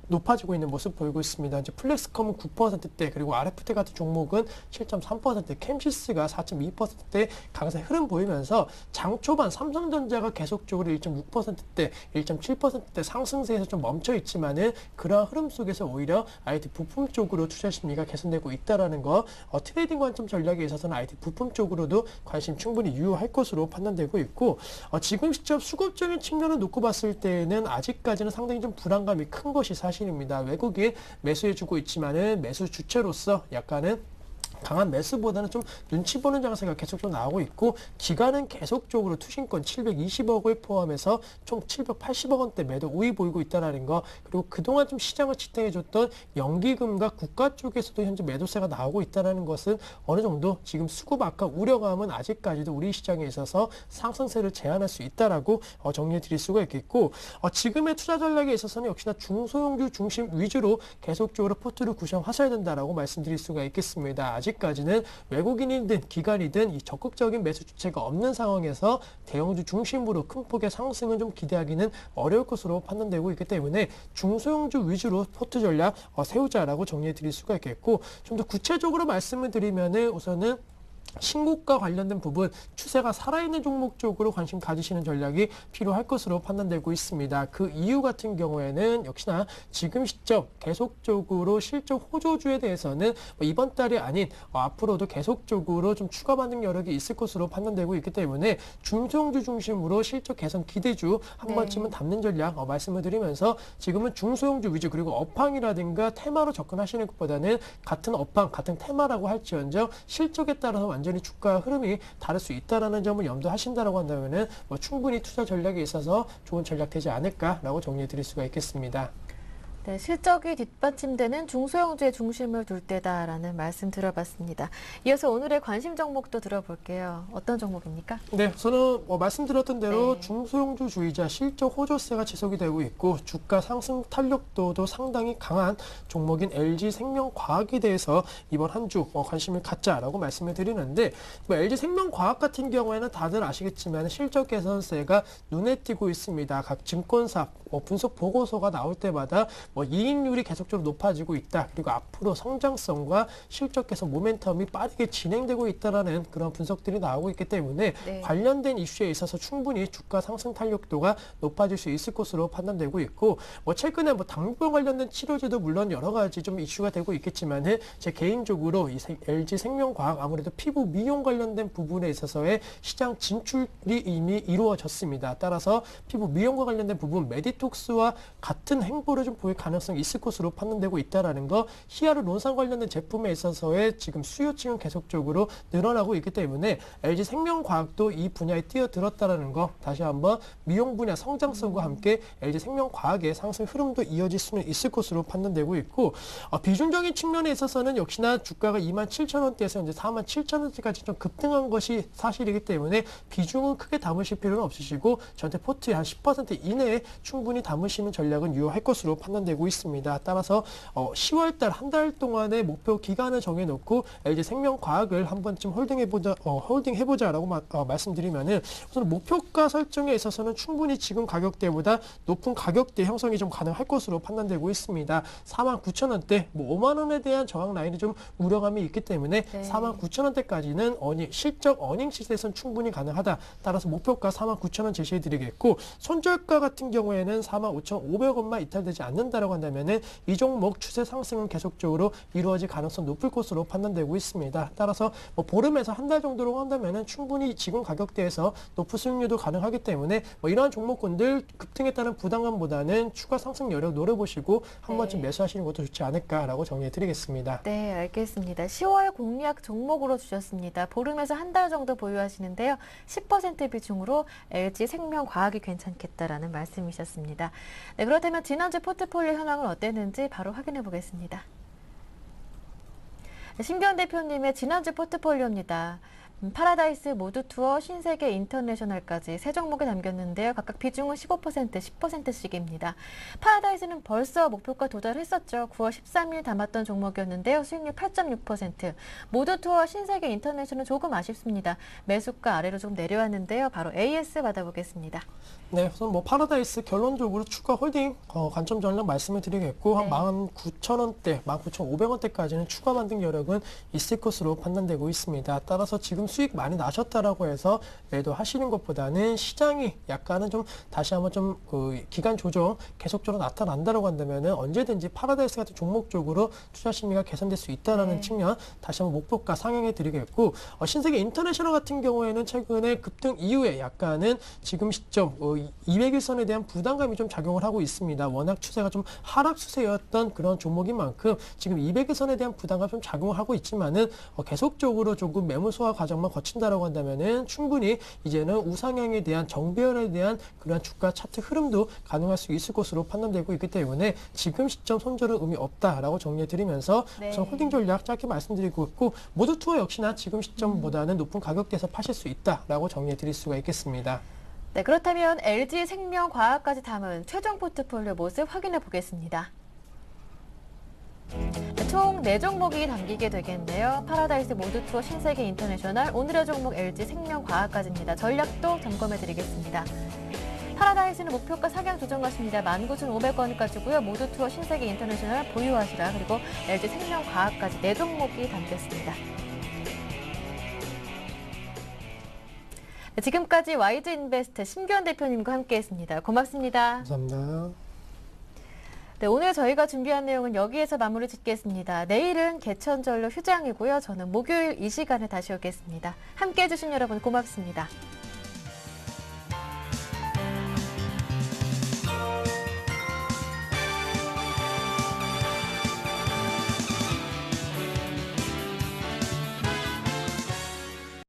높아지고 있는 모습 보이고 있습니다. 이제 플렉스컴은 9%대 그리고 RFT 같은 종목은 7.3%, 캠시스가 4.2%대 강세 흐름 보이면서 장 초반 삼성전자가 계속적으로 1.6%대, 1.7%대 상승세에서 좀 멈춰 있지만은 그러한 흐름 속에서 오히려 IT 부품 쪽으로 투자 심리가 개선되고 있다라는 거, 트레이딩 관점 전략에 있어서는 IT 부품 쪽으로도 관심 충분히 유효할 것으로 판단되고 있고 지금 시점 수급적인 측면을 놓고 봤을 때는 아직까지는 상당히 좀 불안감이 큰 것이 사실입니다. 외국인 매수해주고 있지만은 매수 주체로서 약간은 강한 매수보다는 좀 눈치 보는 장세가 계속 좀 나오고 있고 기간은 계속적으로 투신권 720억을 포함해서 총 780억 원대 매도 우위 보이고 있다는 거 그리고 그동안 좀 시장을 지탱해줬던 연기금과 국가 쪽에서도 현재 매도세가 나오고 있다는 것은 어느 정도 지금 수급 악화 우려감은 아직까지도 우리 시장에 있어서 상승세를 제한할 수 있다라고 정리해 드릴 수가 있겠고 지금의 투자 전략에 있어서는 역시나 중소형주 중심 위주로 계속적으로 포트를 구성하셔야 된다라고 말씀드릴 수가 있겠습니다. 아직까지는 외국인이든 기관이든 이 적극적인 매수 주체가 없는 상황에서 대형주 중심으로 큰 폭의 상승은 좀 기대하기는 어려울 것으로 판단되고 있기 때문에 중소형주 위주로 포트 전략 세우자라고 정리해 드릴 수가 있겠고 좀 더 구체적으로 말씀을 드리면은 우선은 신고가 관련된 부분 추세가 살아있는 종목 쪽으로 관심 가지시는 전략이 필요할 것으로 판단되고 있습니다. 그 이유 같은 경우에는 역시나 지금 시점 계속적으로 실적 호조주에 대해서는 이번 달이 아닌 앞으로도 계속적으로 좀 추가 반등 여력이 있을 것으로 판단되고 있기 때문에 중소형주 중심으로 실적 개선 기대주 한 번쯤은 담는 전략 말씀을 드리면서 지금은 중소형주 위주 그리고 업황이라든가 테마로 접근하시는 것보다는 같은 업황, 같은 테마라고 할지언정 실적에 따라서 완전히 주가 흐름이 다를 수 있다는 점을 염두하신다라고 한다면은 충분히 투자 전략에 있어서 좋은 전략 되지 않을까라고 정리해 드릴 수가 있겠습니다. 네, 실적이 뒷받침되는 중소형주의 중심을 둘 때다라는 말씀 들어봤습니다. 이어서 오늘의 관심 종목도 들어볼게요. 어떤 종목입니까? 네, 저는 말씀드렸던 대로 네. 중소형주 주의자 실적 호조세가 지속이 되고 있고 주가 상승 탄력도도 상당히 강한 종목인 LG생명과학에 대해서 이번 한 주 관심을 갖자라고 말씀을 드리는데 LG생명과학 같은 경우에는 다들 아시겠지만 실적 개선세가 눈에 띄고 있습니다. 각 증권사 분석 보고서가 나올 때마다 이익률이 계속적으로 높아지고 있다. 그리고 앞으로 성장성과 실적 개선 모멘텀이 빠르게 진행되고 있다라는 그런 분석들이 나오고 있기 때문에 네. 관련된 이슈에 있어서 충분히 주가 상승 탄력도가 높아질 수 있을 것으로 판단되고 있고 최근에 당뇨병 관련된 치료제도 물론 여러 가지 좀 이슈가 되고 있겠지만은 제 개인적으로 이 LG 생명과학 아무래도 피부 미용 관련된 부분에 있어서의 시장 진출이 이미 이루어졌습니다. 따라서 피부 미용과 관련된 부분 메디톡스와 같은 행보를 좀 보일 가능성이 있을 것으로 판단되고 있다라는 거 히아루론산 관련된 제품에 있어서의 지금 수요층은 계속적으로 늘어나고 있기 때문에 LG 생명과학도 이 분야에 뛰어들었다라는 거 다시 한번 미용 분야 성장성과 함께 LG 생명과학의 상승 흐름도 이어질 수는 있을 것으로 판단되고 있고 비중적인 측면에 있어서는 역시나 주가가 27,000원대에서 이제 47,000원대까지 좀 급등한 것이 사실이기 때문에 비중은 크게 담으실 필요는 없으시고 전체 포트의 한 10% 이내에 충분히 담으시는 전략은 유효할 것으로 판단되고 있습니다. 따라서 10월달 한 달 동안의 목표 기간을 정해놓고 LG 생명과학을 한 번쯤 홀딩해보자라고 말씀드리면은 우선 목표가 설정에 있어서는 충분히 지금 가격대보다 높은 가격대 형성이 좀 가능할 것으로 판단되고 있습니다. 49,000원대, 5만 원에 대한 저항 라인이 좀 우려감이 있기 때문에 네. 49,000원대까지는 실적 어닝 시세에서는 충분히 가능하다. 따라서 목표가 49,000원 제시해드리겠고 손절가 같은 경우에는 45,500원만 이탈되지 않는다는 한다고 한다면은 이 종목 추세 상승은 계속적으로 이루어질 가능성 높을 것으로 판단되고 있습니다. 따라서 뭐 보름에서 한 달 정도로 한다면은 충분히 지금 가격대에서 높은 수익률도 가능하기 때문에 뭐 이러한 종목군들 급등에 따른 부담감보다는 추가 상승 여력 노려보시고 한 번쯤 매수하시는 것도 좋지 않을까라고 정리해드리겠습니다. 네, 알겠습니다. 10월 공략 종목으로 주셨습니다. 보름에서 한 달 정도 보유하시는데요. 10% 비중으로 LG 생명과학이 괜찮겠다라는 말씀이셨습니다. 네, 그렇다면 지난주 포트폴리오 현황은 어땠는지 바로 확인해 보겠습니다. 신기현 대표님의 지난주 포트폴리오입니다. 파라다이스, 모두투어, 신세계, 인터내셔널까지 세 종목이 담겼는데요. 각각 비중은 15%, 10%씩입니다. 파라다이스는 벌써 목표가 도달했었죠. 9월 13일 담았던 종목이었는데요. 수익률 8.6%. 모두투어, 신세계, 인터내셔널은 조금 아쉽습니다. 매수가 아래로 좀 내려왔는데요. 바로 AS 받아보겠습니다. 네, 우선 뭐 파라다이스 결론적으로 추가 홀딩 관점 전략 말씀을 드리겠고 한 19,000원대, 19,500원대까지는 추가 반등 여력은 있을 것으로 판단되고 있습니다. 따라서 지금 수익 많이 나셨다라고 해서 매도하시는 것보다는 시장이 약간은 좀 다시 한번 좀 그 기간 조정 계속적으로 나타난다라고 한다면은 언제든지 파라다이스 같은 종목 쪽으로 투자 심리가 개선될 수 있다라는 측면 다시 한번 목표가 상향해 드리겠고 신세계 인터내셔널 같은 경우에는 최근에 급등 이후에 약간은 지금 시점 200일선에 대한 부담감이 좀 작용을 하고 있습니다. 워낙 추세가 좀 하락 추세였던 그런 종목인 만큼 지금 200일선에 대한 부담감 좀 작용을 하고 있지만은 계속적으로 조금 매물 소화 과정만 거친다라고 한다면은 충분히 이제는 우상향에 대한 정배열에 대한 그런 주가 차트 흐름도 가능할 수 있을 것으로 판단되고 있기 때문에 지금 시점 손절은 의미 없다라고 정리해 드리면서 우선 홀딩 전략 짧게 말씀드리고 있고 모두투어 역시나 지금 시점보다는 높은 가격대에서 파실 수 있다라고 정리해 드릴 수가 있겠습니다. 네, 그렇다면 LG 생명과학까지 담은 최종 포트폴리오 모습 확인해 보겠습니다. 총 4종목이 담기게 되겠네요. 파라다이스, 모두투어, 신세계, 인터내셔널, 오늘의 종목 LG 생명과학까지입니다. 전략도 점검해 드리겠습니다. 파라다이스는 목표가 상향 조정하십니다. 19,500원까지고요. 모두투어, 신세계, 인터내셔널 보유하시라. 그리고 LG 생명과학까지 4종목이 담겼습니다. 네, 지금까지 YG인베스트 신기현 대표님과 함께했습니다. 고맙습니다. 감사합니다. 네, 오늘 저희가 준비한 내용은 여기에서 마무리 짓겠습니다. 내일은 개천절로 휴장이고요. 저는 목요일 이 시간에 다시 오겠습니다. 함께해 주신 여러분 고맙습니다.